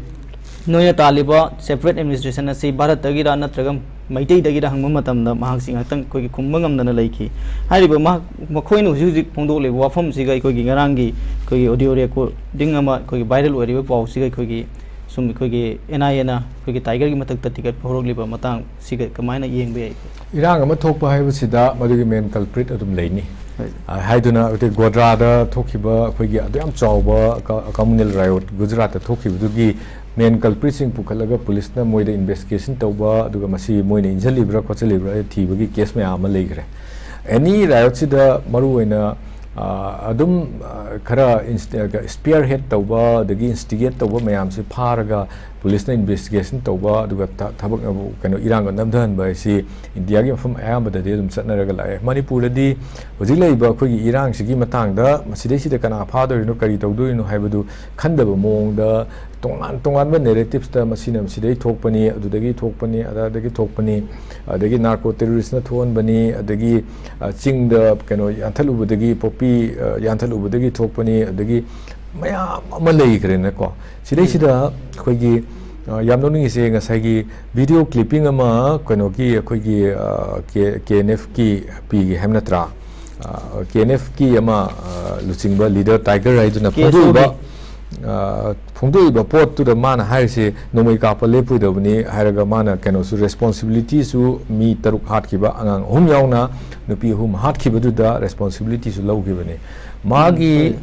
ꯅꯣꯏꯅ ꯇꯥꯜꯂꯤꯕ ꯁꯦꯄꯔꯦꯠ ꯑꯦꯗꯃꯤꯅꯤꯁꯇ꯭ꯔꯦꯁꯟ ꯑꯁꯤ ꯚꯥꯔꯠꯇꯒꯤꯔ ꯅꯠꯇ꯭ꯔꯒ ꯃꯩꯇꯩꯗꯒꯤꯔ ꯍꯪꯕ ꯃꯇꯝꯗ ꯃꯍꯥꯛꯁꯤ ꯉꯥꯛꯇꯪ ꯑꯩꯈꯣꯏꯒꯤ ꯈꯨꯝꯕ ꯉꯝꯗꯅ ꯂꯩꯈꯤ ꯍꯥꯏꯔꯤꯕ ꯃꯈꯣꯏꯅ ꯍꯧꯖꯤꯛ ꯐꯣꯡꯗꯣꯛꯂꯤꯕ ꯋꯥꯐꯝꯁꯤꯒ ꯑꯩꯈꯣꯏꯒꯤ ꯉꯔꯥꯡꯒꯤ ꯑꯩꯈꯣꯏꯒꯤ ꯑꯣꯗꯤꯑꯣ ꯔꯦꯀꯣꯔꯗꯤꯡ ꯑꯃ ꯑꯩꯈꯣꯏꯒꯤ ꯚꯥꯏꯔꯦꯜ ꯑꯣꯏꯔꯤꯕ ꯄꯥꯎꯁꯤꯒ ꯑꯩꯈꯣꯏꯒꯤ ꯁꯨꯝ ꯑꯩꯈꯣꯏꯒꯤ NIAꯅ ꯑꯩꯈꯣꯏꯒꯤ ꯇꯥꯏꯒꯔꯒꯤ ꯃꯊꯛꯇ ꯊꯤꯒꯠꯄ ꯍꯧꯔꯛꯂꯤꯕ ꯃꯇꯥꯡ ꯁꯤꯒ ꯀꯃꯥꯏꯅ ꯌꯦꯡꯕ ꯌꯥꯏ ꯏꯔꯥꯡ ꯑꯃ ꯊꯣꯛꯄ ꯍꯥꯏꯕꯁꯤꯗ ꯃꯗꯨꯒꯤ ꯃꯦꯟ ꯀꯜꯄ꯭ꯔꯤꯠ ꯑꯗꯨꯝ ꯂꯩꯅꯤ ꯍꯥꯏꯗꯨꯅ ꯒꯣꯗ꯭ꯔꯥꯗ ꯊꯣꯛꯈꯤꯕ ꯑꯩꯈꯣꯏꯒꯤ ꯑꯗꯨ ꯌꯥꯝ ꯆꯥꯎꯕ ꯀꯝꯃꯨꯅꯦꯜ ꯔꯥꯏꯌꯣꯠ ꯒꯨꯖꯔꯥꯠꯇ ꯊꯣꯛꯈꯤꯕꯗꯨꯒꯤ ꯃꯦꯟ ꯀꯜꯄ꯭ꯔꯤꯠꯁꯤꯡ ꯄꯨꯈꯠꯂꯒ ꯄꯨꯂꯤꯁꯅ ꯃꯣꯏꯗ ꯏꯟꯚꯦꯁꯇꯤꯒꯦꯁꯟ ꯇꯧꯕ ꯑꯗꯨꯒ ꯃꯁꯤ ꯃꯣꯏꯅ ꯏꯟꯖꯜꯂꯤꯕ꯭ꯔꯥ ꯈꯣꯠꯆꯜꯂꯤꯕ꯭ꯔꯥ ꯊꯤꯕꯒꯤ ꯀꯦꯁ ꯃꯌꯥꯝ ꯑꯃ ꯂꯩꯈ꯭ꯔꯦ ꯑꯦꯅꯤ ꯔꯥꯏꯌꯣꯠꯁꯤꯗ ꯃꯔꯨꯑꯣꯏꯅ ꯑꯗꯨꯝ ꯈꯔ ꯁ꯭ꯄꯤꯌꯔ ꯍꯦꯗ ꯇꯧꯕ ꯑꯗꯒꯤ ꯏꯟꯁꯇꯤꯒꯦꯠ ꯇꯧꯕ ꯃꯌꯥꯝꯁꯤ ꯐꯥꯔꯒ ꯄꯨꯂꯤꯁꯅ ꯏꯟꯚꯦꯁꯇꯤꯒꯦꯁꯟ ꯇꯧꯕ ꯑꯗꯨꯒ ꯊꯕꯛ ꯀꯩꯅꯣ ꯏꯔꯥꯡꯒ ꯅꯝꯊꯍꯟꯕ ꯍꯥꯏꯁꯤ ꯏꯟꯗꯤꯌꯥꯒꯤ ꯃꯐꯝ ꯑꯌꯥꯝꯕꯗꯗꯤ ꯑꯗꯨꯝ ꯆꯠꯅꯔꯒ ꯂꯥꯛꯑꯦ ꯃꯅꯤꯄꯨꯔꯗꯗꯤ ꯍꯧꯖꯤꯛ ꯂꯩꯔꯤꯕ ꯑꯩꯈꯣꯏꯒꯤ ꯏꯔꯥꯡꯁꯤꯒꯤ ꯃꯇꯥꯡꯗ ꯃꯁꯤꯗꯩꯁꯤꯗ ꯀꯅꯥ ꯐꯥꯗꯣꯔꯤꯅꯣ ꯀꯔꯤ ꯇꯧꯗꯣꯔꯤꯅꯣ ꯍꯥꯏꯕꯗꯨ ꯈꯟꯗꯕ ꯃꯑꯣꯡꯗ ꯇꯣꯉꯥꯟꯕ ꯅꯦꯔꯦꯇꯤꯞꯁꯇ ꯃꯁꯤꯅ ꯃꯁꯤꯗꯩ ꯊꯣꯛꯄꯅꯤ ꯑꯗꯨꯗꯒꯤ ꯊꯣꯛꯄꯅꯤ ꯑꯗꯒꯤ ꯊꯣꯛꯄꯅꯤ ꯑꯗꯒꯤ ꯅꯥꯔꯀꯣ ꯇꯦꯔꯣꯔꯤꯁꯅ ꯊꯣꯛꯍꯟꯕꯅꯤ ꯑꯗꯒꯤ ꯆꯤꯡꯗ ꯀꯩꯅꯣ ꯌꯥꯟꯊꯠꯂꯨꯕꯗꯒꯤ ꯄꯣꯄꯤ ꯌꯥꯟꯊꯠꯂꯨꯕꯗꯒꯤ ꯊꯣꯛꯄꯅꯤ ꯑꯗꯒꯤ ꯃꯌꯥꯝ ꯑꯃ ꯂꯩꯈ꯭ꯔꯦꯅꯀꯣ ꯁꯤꯗꯩꯁꯤꯗ ꯑꯩꯈꯣꯏꯒꯤ ꯌꯥꯝ ꯅꯣꯛꯅꯤꯡꯉꯤꯁꯦ ꯉꯁꯥꯏꯒꯤ ꯚꯤꯗꯤꯑꯣ ꯀ꯭ꯂꯤꯞꯄꯤꯡ ꯑꯃ ꯀꯩꯅꯣꯒꯤ ꯑꯩꯈꯣꯏꯒꯤ KNFꯀꯤ ꯄꯤꯒꯦ ꯍꯥꯏꯕ ꯅꯠꯇ꯭ꯔꯥ KNFꯀꯤ ꯑꯃ ꯂꯨꯆꯤꯡꯕ ꯂꯤꯗꯔ ꯇꯥꯏꯒꯔ ꯍꯥꯏꯗꯨꯅ ꯐꯣꯡꯗꯣꯛꯏꯕ ꯄꯣꯠꯇꯨꯗ ꯃꯥꯅ ꯍꯥꯏꯔꯤꯁꯦ ꯅꯣꯡꯃꯩ ꯀꯥꯞꯄ ꯂꯦꯞꯄꯣꯏꯗꯕꯅꯤ ꯍꯥꯏꯔꯒ ꯃꯥꯅ ꯀꯩꯅꯣꯁꯨ ꯔꯦꯁꯄꯣꯟꯁꯤꯕꯤꯂꯤꯇꯤꯁꯨ ꯃꯤ 3 ꯍꯥꯠꯈꯤꯕ ꯑꯉꯥꯡ 3 ꯌꯥꯎꯅ ꯅꯨꯄꯤ 3 ꯍꯥꯠꯈꯤꯕꯗꯨꯗ ꯔꯦꯁꯄꯣꯟꯁꯤꯕꯤꯂꯤꯇꯤꯁꯨ ꯂꯧꯈꯤꯕꯅꯤ ꯃꯥꯒꯤ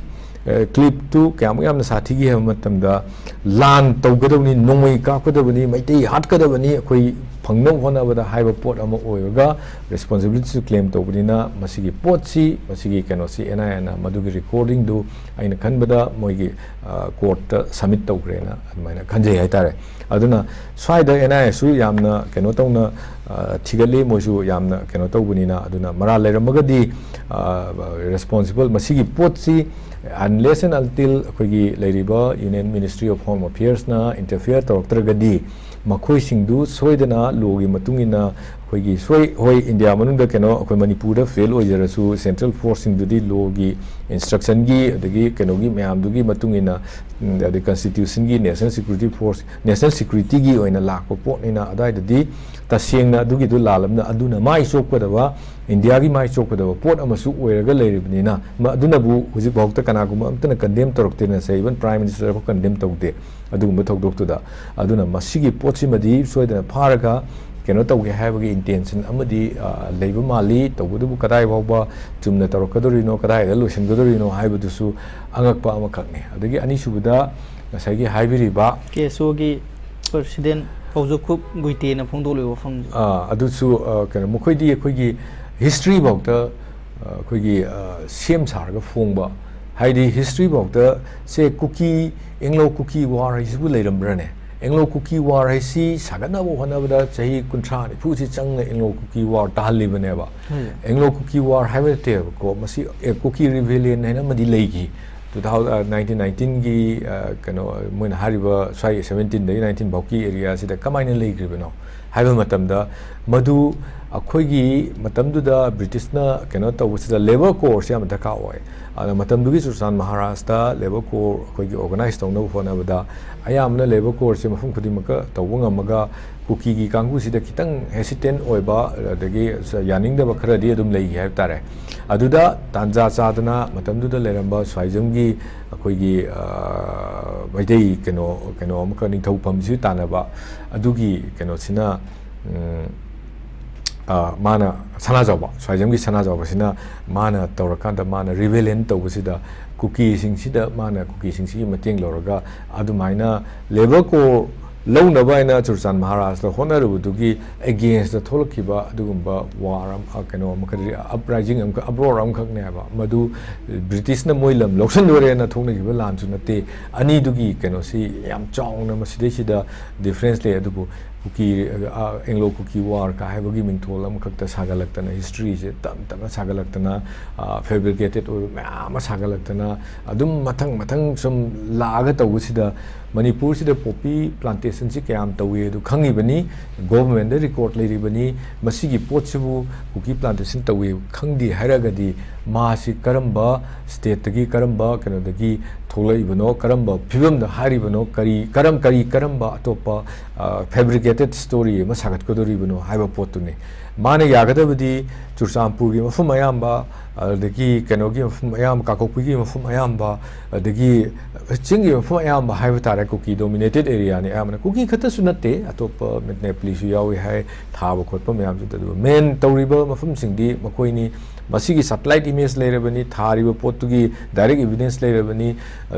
ꯀ꯭ꯂꯤꯞꯇꯨ ꯀꯌꯥꯃꯨꯛ ꯌꯥꯝꯅ ꯁꯥꯊꯤꯒꯦ ꯍꯥꯏꯕ ꯃꯇꯝꯗ ꯂꯥꯟ ꯇꯧꯒꯗꯕꯅꯤ ꯅꯣꯡꯃꯩ ꯀꯥꯞꯀꯗꯕꯅꯤ ꯃꯩꯇꯩ ꯍꯥꯠꯀꯗꯕꯅꯤ ꯑꯩꯈꯣꯏ ꯐꯪꯅꯕ ꯍꯣꯠꯅꯕꯗ ꯍꯥꯏꯕ ꯄꯣꯠ ꯑꯃ ꯑꯣꯏꯔꯒ ꯔꯦꯁꯄꯣꯟꯁꯤꯕꯤꯂꯤꯇꯤꯁꯨ ꯀ꯭ꯂꯦꯝ ꯇꯧꯕꯅꯤꯅ ꯃꯁꯤꯒꯤ ꯄꯣꯠꯁꯤ ꯃꯁꯤꯒꯤ ꯀꯩꯅꯣꯁꯤ NIAꯅ ꯃꯗꯨꯒꯤ ꯔꯦꯀꯣꯔꯗꯤꯡꯗꯨ ꯑꯩꯅ ꯈꯟꯕꯗ ꯃꯣꯏꯒꯤ ꯀꯣꯔꯠꯇ ꯁꯕꯃꯤꯠ ꯇꯧꯈ꯭ꯔꯦꯅ ꯑꯗꯨꯃꯥꯏꯅ ꯈꯟꯖꯩ ꯍꯥꯏꯇꯥꯔꯦ ꯑꯗꯨꯅ ꯁ꯭ꯋꯥꯏꯗ NIAꯁꯨ ꯌꯥꯝꯅ ꯀꯩꯅꯣ ꯇꯧꯅ ꯊꯤꯒꯠꯂꯤ ꯃꯣꯏꯁꯨ ꯌꯥꯝꯅ ꯀꯩꯅꯣ ꯇꯧꯕꯅꯤꯅ ꯑꯗꯨꯅ ꯃꯔꯥꯜ ꯂꯩꯔꯝꯃꯒꯗꯤ ꯔꯦꯁꯄꯣꯟꯁꯤꯕꯜ ꯃꯁꯤꯒꯤ ꯄꯣꯠꯁꯤ unless and until ꯑꯩꯈꯣꯏꯒꯤ ꯂꯩꯔꯤꯕ ꯌꯨꯅꯤꯌꯟ ꯃꯤꯅꯤꯁꯇ꯭ꯔꯤ ꯑꯣꯐ ꯍꯣꯝ ꯑꯐꯤꯌꯔꯁꯅ ꯏꯟꯇꯔꯐꯤꯌꯔ ꯇꯧꯔꯛꯇ꯭ꯔꯒꯗꯤ ꯃꯈꯣꯏꯁꯤꯡꯗꯨ ꯁꯣꯏꯗꯅ ꯂꯣꯒꯤ ꯃꯇꯨꯡ ꯏꯟꯅ ꯑꯩꯈꯣꯏꯒꯤ ꯍꯣꯏ ꯏꯟꯗꯤꯌꯥ ꯃꯅꯨꯡꯗ ꯀꯩꯅꯣ ꯑꯩꯈꯣꯏ ꯃꯅꯤꯄꯨꯔꯗ ꯐꯦꯜ ꯑꯣꯏꯖꯔꯁꯨ ꯁꯦꯟꯇ꯭ꯔꯦꯜ ꯐꯣꯔꯁꯁꯤꯡꯗꯨꯗꯤ ꯂꯣꯒꯤ ꯏꯟꯁꯇ꯭ꯔꯛꯁꯟꯒꯤ ꯑꯗꯒꯤ ꯀꯩꯅꯣꯒꯤ ꯃꯌꯥꯝꯗꯨꯒꯤ ꯃꯇꯨꯡ ꯏꯟꯅ ꯑꯗꯩ ꯀꯟꯁꯇꯤꯇ꯭ꯌꯨꯁꯟꯒꯤ ꯅꯦꯁꯅꯦꯜ ꯁꯦꯀ꯭ꯌꯨꯔꯤꯇꯤ ꯐꯣꯔꯁ ꯅꯦꯁꯅꯦꯜ ꯁꯦꯀ꯭ꯌꯨꯔꯤꯇꯤꯒꯤ ꯑꯣꯏꯅ ꯂꯥꯛꯄ ꯄꯣꯠꯅꯤꯅ ꯑꯗꯨꯋꯥꯏꯗꯗꯤ ꯇꯁꯦꯡꯅ ꯑꯗꯨꯒꯤꯗꯨ ꯂꯥꯜꯂꯕꯅ ꯑꯗꯨꯅ ꯃꯥꯏ ꯆꯣꯛꯀꯗꯕ ꯏꯟꯗꯤꯌꯥꯒꯤ ꯃꯥꯏ ꯆꯣꯛꯀꯗꯕ ꯄꯣꯠ ꯑꯃꯁꯨ ꯑꯣꯏꯔꯒ ꯂꯩꯔꯤꯕꯅꯤꯅ ꯑꯗꯨꯅꯕꯨ ꯍꯧꯖꯤꯛꯐꯥꯎꯗ ꯀꯅꯥꯒꯨꯝꯕ ꯑꯝꯇꯅ ꯀꯟꯗꯦꯝ ꯇꯧꯔꯛꯇꯦꯅ ꯁꯦ ꯏꯚꯟ ꯄ꯭ꯔꯥꯏꯝ ꯃꯤꯅꯤꯁꯇꯔꯐꯥꯎ ꯀꯟꯗꯦꯝ ꯇꯧꯗꯦ ꯑꯗꯨꯒꯨꯝꯕ ꯊꯧꯗꯣꯛꯇꯨꯗ ꯑꯗꯨꯅ ꯃꯁꯤꯒꯤ ꯄꯣꯠꯁꯤꯃꯗꯤ ꯁꯣꯏꯗꯅ ꯐꯥꯔꯒ ꯀꯩꯅꯣ ꯇꯧꯒꯦ ꯍꯥꯏꯕꯒꯤ ꯏꯟꯇꯦꯟꯁꯟ ꯑꯃꯗꯤ ꯂꯩꯕ ꯃꯥꯜꯂꯤ ꯇꯧꯕꯗꯨꯕꯨ ꯀꯗꯥꯏ ꯐꯥꯎꯕ ꯆꯨꯝꯅ ꯇꯧꯔꯛꯀꯗꯣꯔꯤꯅꯣ ꯀꯗꯥꯏꯗ ꯂꯣꯏꯁꯤꯟꯒꯗꯣꯔꯤꯅꯣ ꯍꯥꯏꯕꯗꯨꯁꯨ ꯑꯉꯛꯄ ꯑꯃꯈꯛꯅꯤ ꯑꯗꯒꯤ ꯑꯅꯤꯁꯨꯕꯗ ꯉꯁꯥꯏꯒꯤ ꯍꯥꯏꯕꯤꯔꯤꯕ KSOꯒꯤ President Rinku Khumukcham adusu kana mukhoi di history about the same sarga phongba haidi history about the say cookie Anglo cookie war is bu leiram brane Anglo cookie war hai si sagana bo hana bada chahi kuntra ni phu si chang Anglo cookie war tahli bane ba Anglo cookie war have te ko masi cookie rebellion hai na madi leigi 1919 gi kano mun hariba sai 17 dai 19 bauki area sida kamaina leigri bano haiba matam da madu akhoi gi matam du da British na kano to sida labor corps ya madaka oi ana matam du gi Susan Maharashtra labor corps akhoi gi organize tawna phona bada ayamna labor corps se mafum khudi maka tawung amaga cookie gi kangu sida kitang hesitant oiba dagi yaning da bakra di adum lei hai tare aduda tanja chadana matam du da leramba swaijam gi akhoi gi maidei kano amaka ning thau pham si tanaba adugi kano sina mana sana jawba swaijam gi sana jawba sina mana tawrakanda mana rebellion tawsida cookie sing sida mana cookie sing si mateng loraga adumaina labor ko low na baina Susan Maharashtra honaru dugi against the Tolkiba dugumba war kano makari uprising abroad khakne ba madu British na moilam loksan dore na thongna giba lam chu nate ani dugi kano si yam chong na maside sida difference le adubu cookie Anglo cookie war ka hai bagi ming tholam khakta sagalaktana history je tam sagalaktana fabricated or ma sagalaktana adum mathang sum laga tawusida Manipur sida poppy plantation si kayam tawe du khangi bani government de record leiri bani masigi potchibu cookie plantation tawe khangdi hairagadi ma si karamba state tagi karamba kano dagi tholai bano karamba phibam da hari bano karamba atopa fabricated story ma sagat kodori bano haiba potune mane yagadabadi Churchampur gi mafum ayamba dagi kano gi mafum ayam kakokpi gi mafum ayamba dagi chingi mafum ayamba haiba tare cookie dominated area ni amana cookie khata sunate atopa Nepali su yawi hai thaba khotpa mayam ju tadu main tawriba mafum singdi makoini masigi satellite image leirabani thariba potugi direct evidence leirabani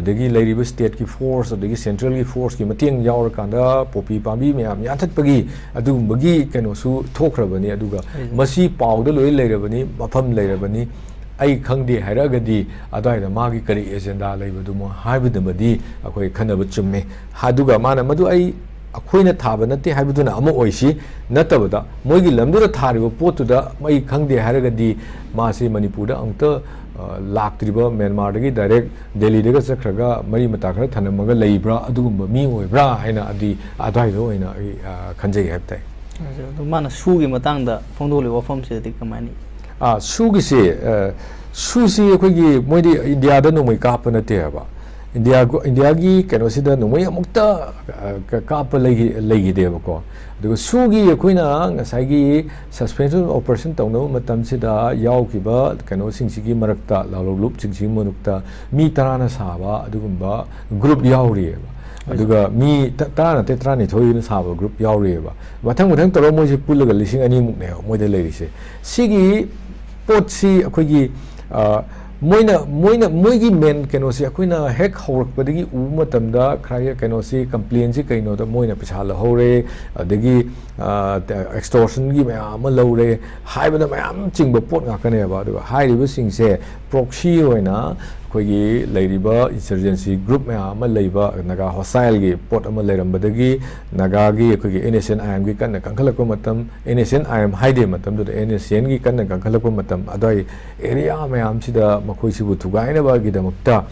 dagi leiriba state ki force dagi central ki force ki mateng yaur kanda popi pambi mayam yathatpagi adu bagi kano su thokrabani aduga masi pawda loi leirabani mafam leirabani ai khangdi hairagadi adaida magi kari agenda leibadumo haibudamadi akoi khanaba chumme haduga mana madu ai akoina thaba nate haibuduna ama oisi natabada moigi lamdura thariba potuda mai khangdi hairagadi masi Manipur da angta laktriba Myanmar dagi direct Delhi daga sakhraga mari mata khara thanamaga leibra adugumba mi oibra haina adi adaida oina khanjai habtai mana su gi matangda phongdoli wafam se dik kamani sugi se susi akhoi moidi India da nomai kapa na te ba India gi kano sida nomai amukta kapa legi de ba ko adugo sugi akhoina ngasai gi suspension operation tawna matam sida yaw ki ba kano singsigi marakta lalolup singsigi manukta mi tarana saba adugumba group yawri ba aduga mi tarana te trani thoyina saba group yawri ba mathang toro moi se pulaga lising ani muk ne moi de leiri se sigi potsi akhoi moigi men keno si akoina hek horak padagi u matamda khaya keno si complaint si kaino da moina pisa la hore adagi extortion gi mayam lawre haibada mayam chingba pot nga kane ba du hairiba singse proxy oina akoigi leiriba insurgency group mayam leiba naga hostile gi pot ama leirambadagi naga gi akoigi NSNIM gi kan kankhalakpa matam NSNIM haide matam du NSN gi kan kankhalakpa matam adai area mayam sida makhoi sibu thugaina ba gi damakta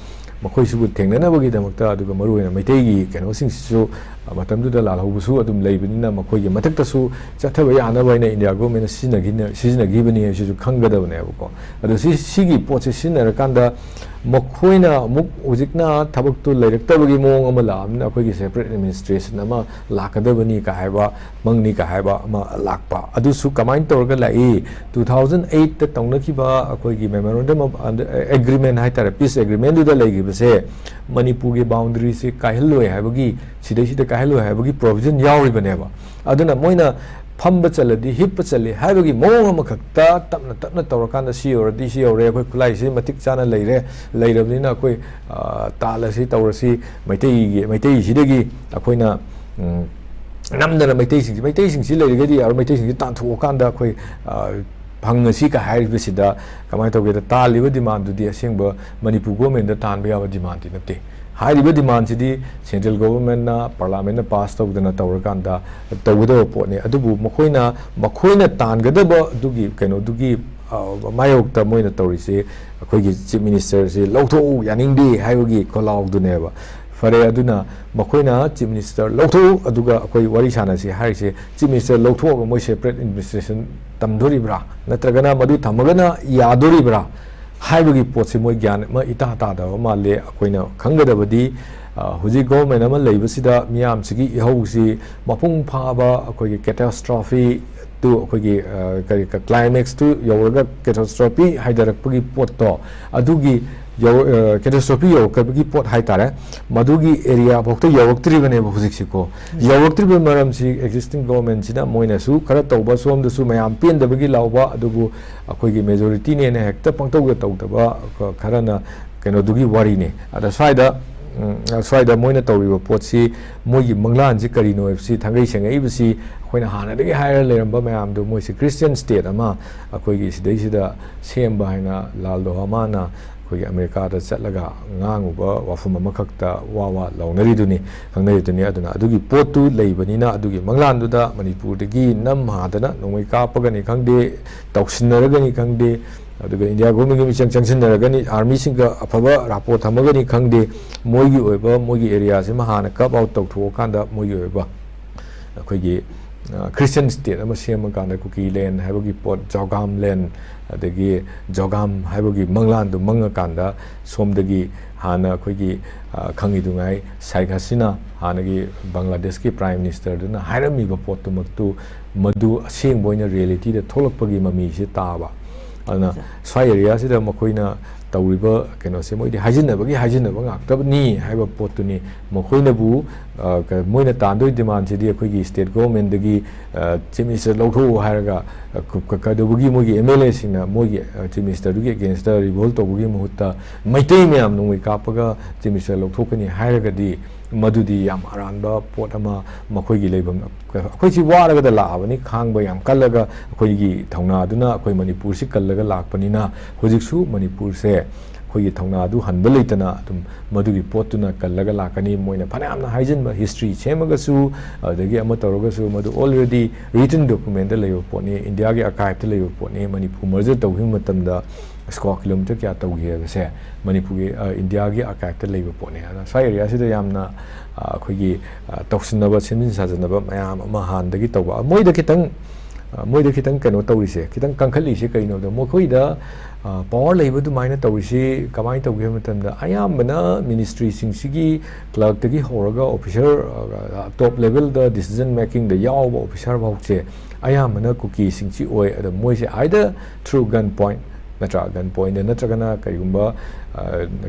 makhoi sibu thengnana ba gi damakta aduga maruina maitei gi kano singsu matam du da lalhobusu adum leibinina makhoi gi mathakta su chathaba yana baina India government sijina gi bani su khangadabane ko adu sigi potse sinara kanda makhoina muk ujikna thabak tu leiraktabagi mong ama lamna akhoi gi separate administration ama lakadabani ka haiba mangni ka haiba ama lakpa adu su kamain torga lai 2008 ta tawna ki ba akhoi gi memorandum of agreement hai tar peace agreement du da legi base Manipur gi boundary se kaihiloi haibagi sidai sida kaihiloi haibagi provision yauri bane ba aduna moina phamba chaladi hippa chali haibagi mong ama khakta tapna tawrakanda si oradi si ore akhoi khulai si matik chana leirabnina akhoi tala si tawrasi maitei sidagi akhoina namdana maitei sing leirigadi ar maitei sing tanthok kanda khoi phangasi ka hairi sida kamai tawge da taliba demand du di asengba manipur government da tanba ya demand ti nate hairiba demand sidi central government na parliament na pass tawdana tawrakanda tawgada pot ne adubu makoina tangadaba dugi keno dugi mayokta moina tawrise akoigi chief minister se lawtho yaningdi haibagi kolaw duneba fare aduna makoina chief minister lawtho aduga akoi wari sana se harise chief minister lawtho ga moi separate administration tamdori bra natragana madu thamagana yadori bra haibagi potse moi gyan ma ita ta da ma le akoina khangadabadi huji government ama leibasida miyam sigi ihausi mapung phaba akoi catastrophe tu akoi climax tu yoga catastrophe haidarakpagi potto adugi catastrophe yoga pot haitare madugi area bokta yawaktri bane hujik yawaktri maram si existing government sina moina su khara tawba som da su mayam pen da bagi lawba adubu akoi majority ne ne hekta pangtawga tawdaba khara na keno dugi wari ne ada swaida moina tawriba potsi moigi manglan ji karino fc thangai sengai bisi khoina hana dagi higher leramba mayam do moisi christian state ama akoi gi sidai sida semba haina laldo hamana akoi america da chatlaga nganguba wafum amakakta wawa launari duni aduna adugi potu leibanina adugi manglan du da manipur dagi nam hadana nongoi kapagani khangde tawsinaragani khangde aduga india government gi changsinaragani army singa afaba rapport thamagani khangde moigi oiba moigi area se mahana kap out tawtho kanda moigi oiba akoigi christian state ama sema kanda kuki land habagi pot jogam land adagi jogam habagi manglan du manga kanda somdagi hana akoigi khangi dungai saighasina hanagi bangladesh ki prime minister duna hairami ba pot tu maktu madu aseng boina reality da tholakpagi mami se taba ana swai area sida makoina tawriba keno se moi di hajinaba ngaktabni haiba potuni makoina bu moina tandoi demand sidi akoigi state government dagi chief minister lawtho hairaga kadobugi mogi mla singna mogi chief minister dugi against the revolt tobugi muhutta maitei myam nungui kapaga chief minister lawtho kani hairaga di madudi yam aranba pot ama makoigi leibam akoi si waraga da laabani khangba yam kallaga akoigi thauna duna akoi manipur si kallaga lakpanina hojiksu manipur se akoigi thauna du hanba leitana dum madugi potuna kallaga lakani moina phanamna haijinba history chemaga su adagi ama toroga su madu already written document da leyo potni india gi archive da leyo potni manipur merger tawhim matamda square kilometer kya tawgi se manipur india gi archive da leyo potni ana sai area sida yamna akoigi tawsinaba semin sajanaba mayam ama handagi tawba moida kitang kano tawrise kitang kangkhali se kaino da mokoida power labor du maina tawrise kamai tawge matamda ayambana ministry singsigi clerk tagi horaga officer top level da decision making da yawa officer bauche ayambana cookie singchi oi ada moise either through gun point natra gun point natragana karigumba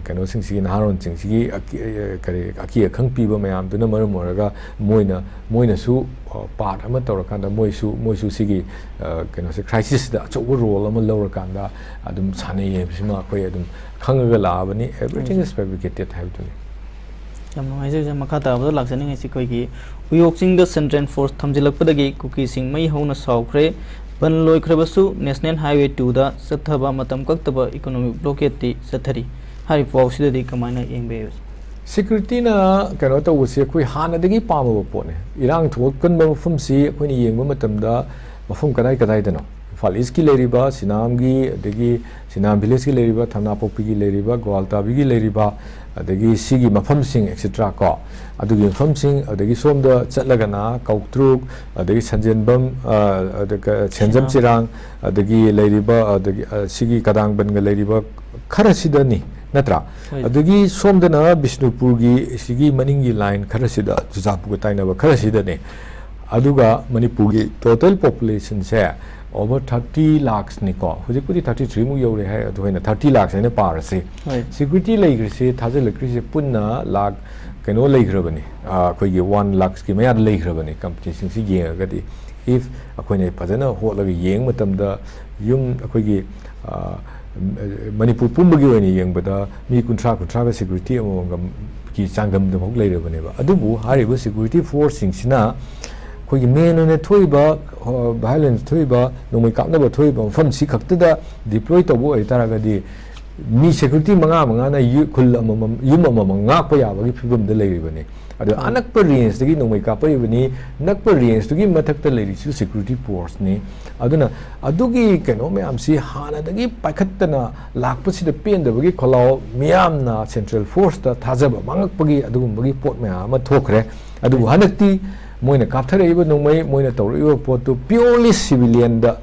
kano singsigi naharon singsigi kari aki khang piba mayam duna maram moraga moina su part ama tawrakanda moisu sigi kano se crisis da achoba role ama lawrakanda adum sane yebsima koi adum khangaga laabani everything is fabricated have to yam no aise makha ta abdo laksani ngai si koi gi uyoksing da central force thamjilakpadagi kuki sing mai hauna saukre ban loikhrabasu national highway 2 da sathaba matam kaktaba economic blockade ti sathari hari pawsida di kamaina engbe security na kano ta wuse koi hana dagi pama potne irang thokan ba mafum si koi ni yengba matamda mafum kadai dano Imphal East ki leriba sinam gi adagi sinam village ki leriba thana pokpi ki leriba gwalta bi ki leriba adagi sigi mafam sing etc ko adugi mafam sing adagi somda chatlagana kautruk adagi sanjenbam adagi chenjam chirang adagi leriba adagi sigi kadang ban ga leriba khara sidani natra adagi somdana bisnupur gi sigi maningi line khara sida jujapu ga tainaba khara sidane aduga manipur gi total population se over 30 lakhs niko hujipudi 33 mu yore hai aduina 30 lakhs ne parase security legrese thajal legrese punna lakh keno legrabani koi gi 1 lakhs ki maya legrabani competition si yengagadi if akoine phajana holaga yeng matamda yum akoi gi manipur pumba gi wani yengbada mi kuntra ga security among ki changam de hok leirabani ba adubu hariba security force singsina कोई main ने थोइबा violence थोइबा नोमै कापनबा थोइबा मफम सी खक्तदा deploy तबो ओइतारागदि मी security मंगा ना खुल yum ngaakpa yabagi phibam da leiribani adu anakpa range dagi nomai kapaibani nakpa range dagi mathakta leirisu security force ni aduna adugi keno mayam si hana dagi paikhattana lakpa sida pendabagi kholao miyamna central force ta thajaba mangakpagi adugumbagi pot mayam ama thokre adu hanakti moina kaptharaiba nomai moina tawriba pot to purely civilian da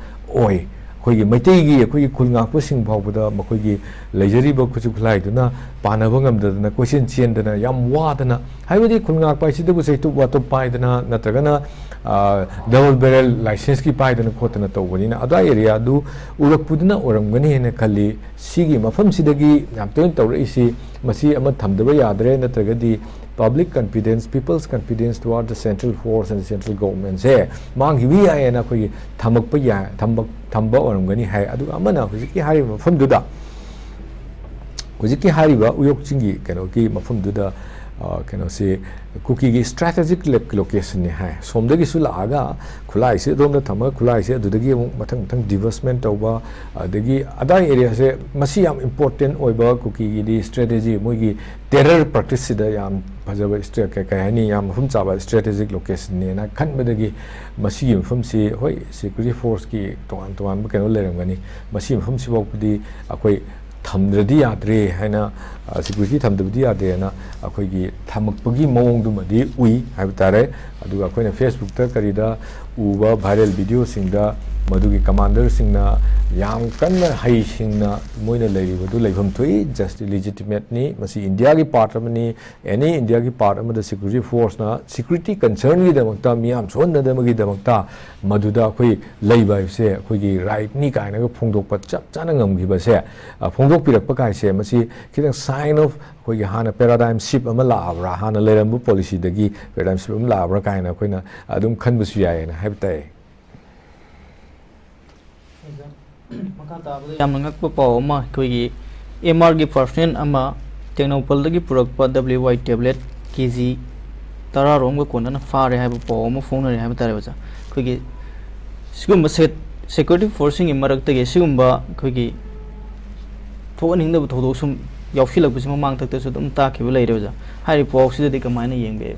oi कोई मैतेगी कोई खुलगाप Singh फाउबदा मखोगी लेजरीब खुचु खुलाइदुना Panba ngамदना question चेंदना याम वादना हाइबदी खुलगाप पाइसिदबु सैतु वातो पाइदना नत्रगना double barrel licence की पाइदना खोतना तौबनिना अदा area दु उरकपुदना ओरमगनी हेने खल्ली सिगी मफम सिदगी याम तोइन तौरइसी मसी अमा थमदबा यादरे नत्रगदी public confidence, people's confidence toward the central force and the central government se mangi wi ya na khoi thamak pa ya thamba orangani hai adu amana hujiki hari mafam duda hujiki hari ba uyok chingi kano ki mafam duda kano se cookie gi strategic location ni hai somdagi su laaga khulai se romda thama khulai se adudagi mathang divestment tawba adagi adai area se masi yam important oiba cookie gi di strategy moigi terror practice da yam phajaba ni yam hum chaba strategic location ni na khan badagi masi yam fum si hoi security force ki toan ba kano lerangani masi yam fum si bokdi akoi thamdradi yadre haina security thamdabdi yadre na akoi gi thamakpagi mawong du madi ui haibtare aduga akoina facebook ta karida uba viral video singda madugi commander singna yam kanna hai singna moina leiribadu leibham thoi just legitimate ni masi india gi part amani any india gi part amada security force na security concern gi damakta miyam sonna damagi damakta maduda khoi leiba se khoi gi right ni kaina ga phongdokpa chap chana ngamgi ba se phongdok pirakpa kai se masi kitang sign of khoi gi hana paradigm shift ama la abra hana leirambu policy dagi paradigm shift ama la abra kaina khoina adum khanbu su yae na habtai ngakpa paw ma koigi MR gi person ama technopal dagi purakpa WY tablet KG tara rom ga kona na fare haiba paw ma phone ri haiba tare bacha koigi sigumba security forcing imarak tagi sigumba koigi thoning da thodo sum yausilak bisima mang tak ta su dum ta khiba leire bacha hari paw sida di kamaina yengbe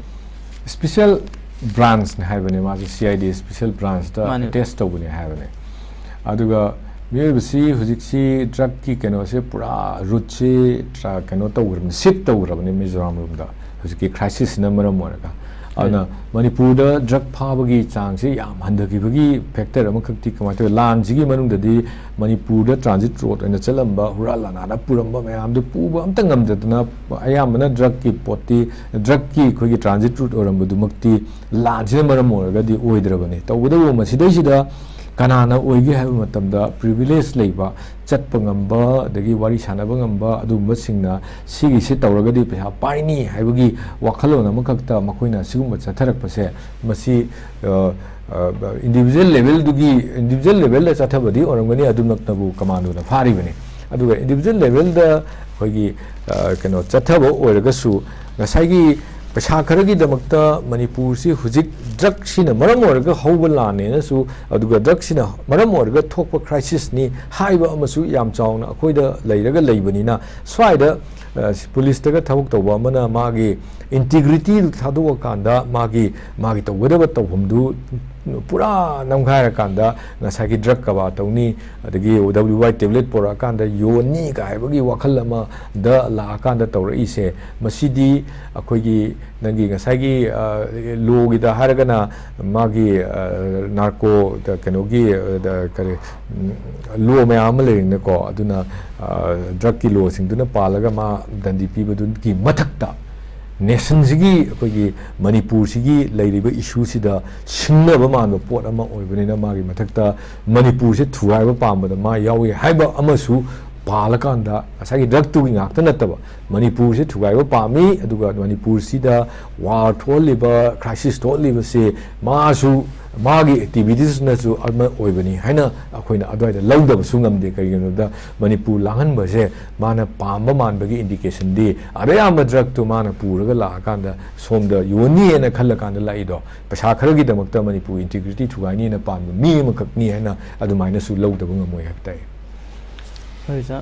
special branch ne haibane ma CID special branch da test tawbune haibane aduga ꯃꯤꯑꯣꯏꯕꯁꯤ ꯍꯧꯖꯤꯛꯁꯤ ꯗ꯭ꯔꯒꯀꯤ ꯀꯩꯅꯣꯁꯦ ꯄꯨꯔꯥ ꯔꯨꯠꯁꯤ ꯀꯩꯅꯣ ꯇꯧꯈ꯭ꯔꯕꯅꯤ shift ꯇꯧꯈ꯭ꯔꯕꯅꯤ Mizoram ꯔꯣꯝꯗ ꯍꯧꯖꯤꯛꯀꯤ ꯈ꯭ꯔꯥꯏꯁꯤꯁꯁꯤꯅ ꯃꯔꯝ ꯑꯣꯏꯔꯒ ꯑꯗꯨꯅ ꯃꯅꯤꯄꯨꯔꯗ ꯗ꯭ꯔꯒ ꯐꯥꯕꯒꯤ ꯆꯥꯡꯁꯤ ꯌꯥꯝ ꯍꯟꯊꯈꯤꯕꯒꯤ ꯐꯦꯛꯇꯔ ꯑꯃꯈꯛꯇꯤ ꯀꯃꯥꯏꯅ ꯇꯧꯏ ꯂꯥꯟꯁꯤꯒꯤ ꯃꯅꯨꯡꯗꯗꯤ ꯃꯅꯤꯄꯨꯔꯗ ꯇ꯭ꯔꯥꯟꯖꯤꯠ ꯔꯣꯗ ꯑꯣꯏꯅ ꯆꯠꯂꯝꯕ ꯍꯨꯔꯥꯟ ꯂꯥꯟꯅꯥꯗ ꯄꯨꯔꯝꯕ ꯃꯌꯥꯝꯗꯨ ꯄꯨꯕ ꯑꯝꯇ ꯉꯝꯗꯗꯅ ꯑꯌꯥꯝꯕꯅ ꯗ꯭ꯔꯒꯀꯤ ꯄꯣꯠꯇꯤ ꯗ꯭ꯔꯒꯀꯤ ꯑꯩꯈꯣꯏꯒꯤ ꯇ꯭ꯔꯥꯟꯖꯤꯠ ꯔꯨꯠ ꯑꯣꯏꯔꯝꯕꯗꯨꯃꯛꯇꯤ ꯂꯥꯟꯁꯤꯅ ꯃꯔꯝ ꯑꯣꯏꯔꯒꯗꯤ ꯑꯣꯏꯗ꯭ꯔꯕꯅꯤ ꯇꯧꯕꯇꯕꯨ ꯃꯁꯤꯗꯩꯁꯤꯗ ꯀꯅꯥꯅ ꯑꯣꯏꯒꯦ ꯍꯥꯏꯕ ꯃꯇꯝꯗ ꯄ꯭ꯔꯤꯚꯤꯂꯦꯖ ꯂꯩꯕ ꯆꯠꯄ ꯉꯝꯕ ꯑꯗꯒꯤ ꯋꯥꯔꯤ ꯁꯥꯟꯅꯕ ꯉꯝꯕ ꯑꯗꯨꯒꯨꯝꯕꯁꯤꯡꯅ ꯁꯤꯒꯤꯁꯤ ꯇꯧꯔꯒꯗꯤ ꯄꯩꯁꯥ ꯄꯥꯏꯅꯤ ꯍꯥꯏꯕꯒꯤ ꯋꯥꯈꯜꯂꯣꯟ ꯑꯃꯈꯛꯇ ꯃꯈꯣꯏꯅ ꯁꯤꯒꯨꯝꯕ ꯆꯠꯊꯔꯛꯄꯁꯦ ꯃꯁꯤ individual level da chathabadi oramgani adumnaknabu commando na faribani aduga individual level da hoigi keno chathabo oiragasu ngasai पैसा खरगी दमकता मणिपुर से हुजिक ड्रग सिना मरम ओरगा हौबला ने सु अदुगा ड्रग सिना मरम ओरगा थोप क्राइसिस नि हाइबा अमसु याम चाउना अखोइदा लैरगा लैबनिना स्वाइदा पुलिस तगा थबक तौबा मना मागी इंटीग्रिटी थादो कांदा मागी तौगदब तौफमदु पूरा नमखायर कांदा नसागी ड्रग कबा तौनी अदगी WY टेबलेट पोरा कांदा योनी गायबगी वखल अमा द ला कांदा तौरइसे मसिदी अखोइगी नंगी नसागी लोगी दा हारगना मागी नार्को द कनोगी द करे लो मयाम लेरिंग को अदुना ड्रग की लो सिंगदुना पालगा मा दंदी पीबदुन की मथक्ता नेशन सिगी अखोइगी मणिपुर सिगी लैरिबा इशू सिदा सिंगनबा मानबा पोट अमा ओइबनिना मागी मथक्ता मणिपुर से थुराइबा पामबदा मा यावी हाइबा अमसु पालकांदा असागी ड्रग तुगी ngakta nattaba manipur se thugaiba pami aduga manipur sida war tholiba crisis tholiba se masu magi activities na su ama oibani haina akoina adwaida lawdaba sungamde kariginoda manipur langan ba se mana pamba manbagi indication di arayama drug tu mana puraga la kanda somda yoni ena khalla kanda la ido pasha kharagi damakta manipur integrity thugaini na pam mi makakni haina adumaina su lawdaba ngamoi haktai Hoisa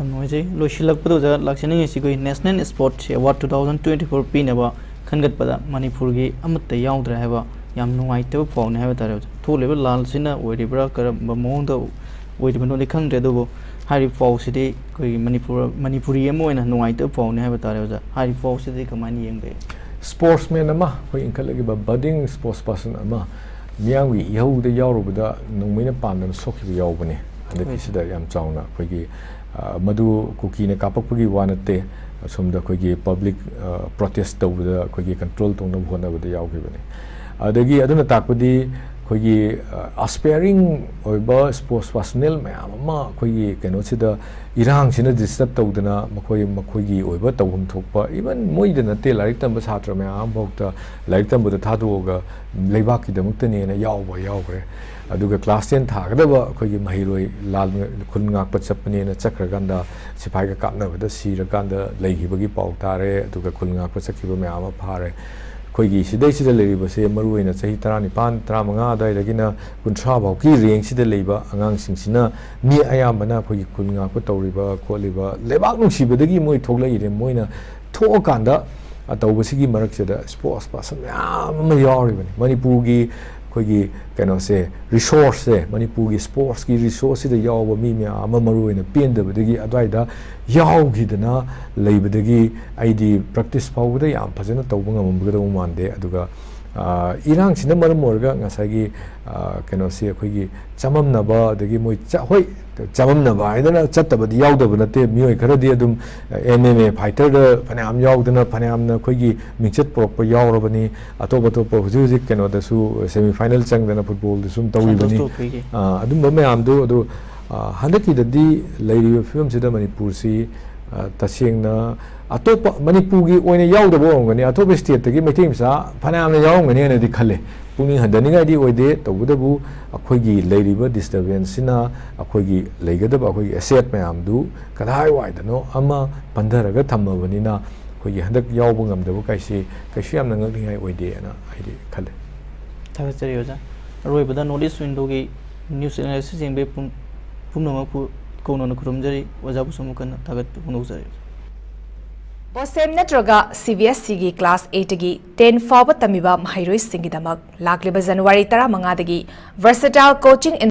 noise loshilak padu ja lakshani si koi national sports award 2024 pinaba khangat pada manipur gi amatta yaudra haba yam nuai te phone haba tare thu level lal sina oiribra karam mong da oiribno le khang de do hari phau sidi koi manipuri emo ina nuai te phone haba tare ja hari phau sidi kamani yeng be sportsman ama koi inkalagi ba budding sports person ama miangwi yahuda yaurubada nungmina pandan sokhi yaubane andaki sida yam chauna koi madu kuki ne kapakpagi wanate somda koi public protest tawda koi control tongna bhona bada yaugibane adagi aduna takpadi koi aspiring oiba sports personnel mayam ama koi keno sida irang sina disturb tawdana makoi gi oiba tawhum thokpa even moida nate larik tamba chhatra mayam bokta larik tamba da thadoga leibak ki damakta ne na yaugre aduga class 10 thagdaba koi mahiroi lal khun ngakpa chapni na chakraganda sipai ka kapna bada siraganda leihibagi paw tare aduga khun ngakpa chakhiba mayam phare koi gi sidai sida leiba se maruina chahi 19 35 daidagina kunthra bauki reng sida leiba angang singsina mi ayambana koi khun ngakpa tawriba kholiba lebak nungsibadagi moi thoklai re moina thokanda atawbasigi maraksida sports person yam yauribani manipur gi koi kano se resource manipur gi sports gi resource da yawa mi mya ama maruina pendabadagi adwaida yaugidana leibadagi id practice pawda yam phajana tawba ngamamgada mande aduga irang sina maram morga ngasagi kano se koi gi chamamnaba adagi moi hoi chamamnaba idana chattabadi yaudaba nate mioi kharadi adum MMA fighter da phanam yaudana phanamna koi gi mingchat prop yaurabani atop huji kano da su semi final changdana football da sum tawibani adum mayam do adu handaki dadi leiri film sida manipur si tasengna atop manipur gi oina yaudaba ngani atop state tagi meeting sa phanamna yaungani na di khale puni handaninga di oide tawudabu akhoi leiriba disturbance sina akhoi leigadaba akhoi asset mayam du kadai waidano ama pandaraga thammabanina akhoi handak yawbu ngamdabu kaisi yamna ngaklingai oide ana aidi khale thagachari oja roibada notice window gi news analysis jengbe pumnamapu kono na kurumjari ojabu samukan thagat hunojari Bosem Netroga CBSC gi class 8 gi 10 fawba tamiba mahairoi singidamak lagliba January 15 dagi versatile coaching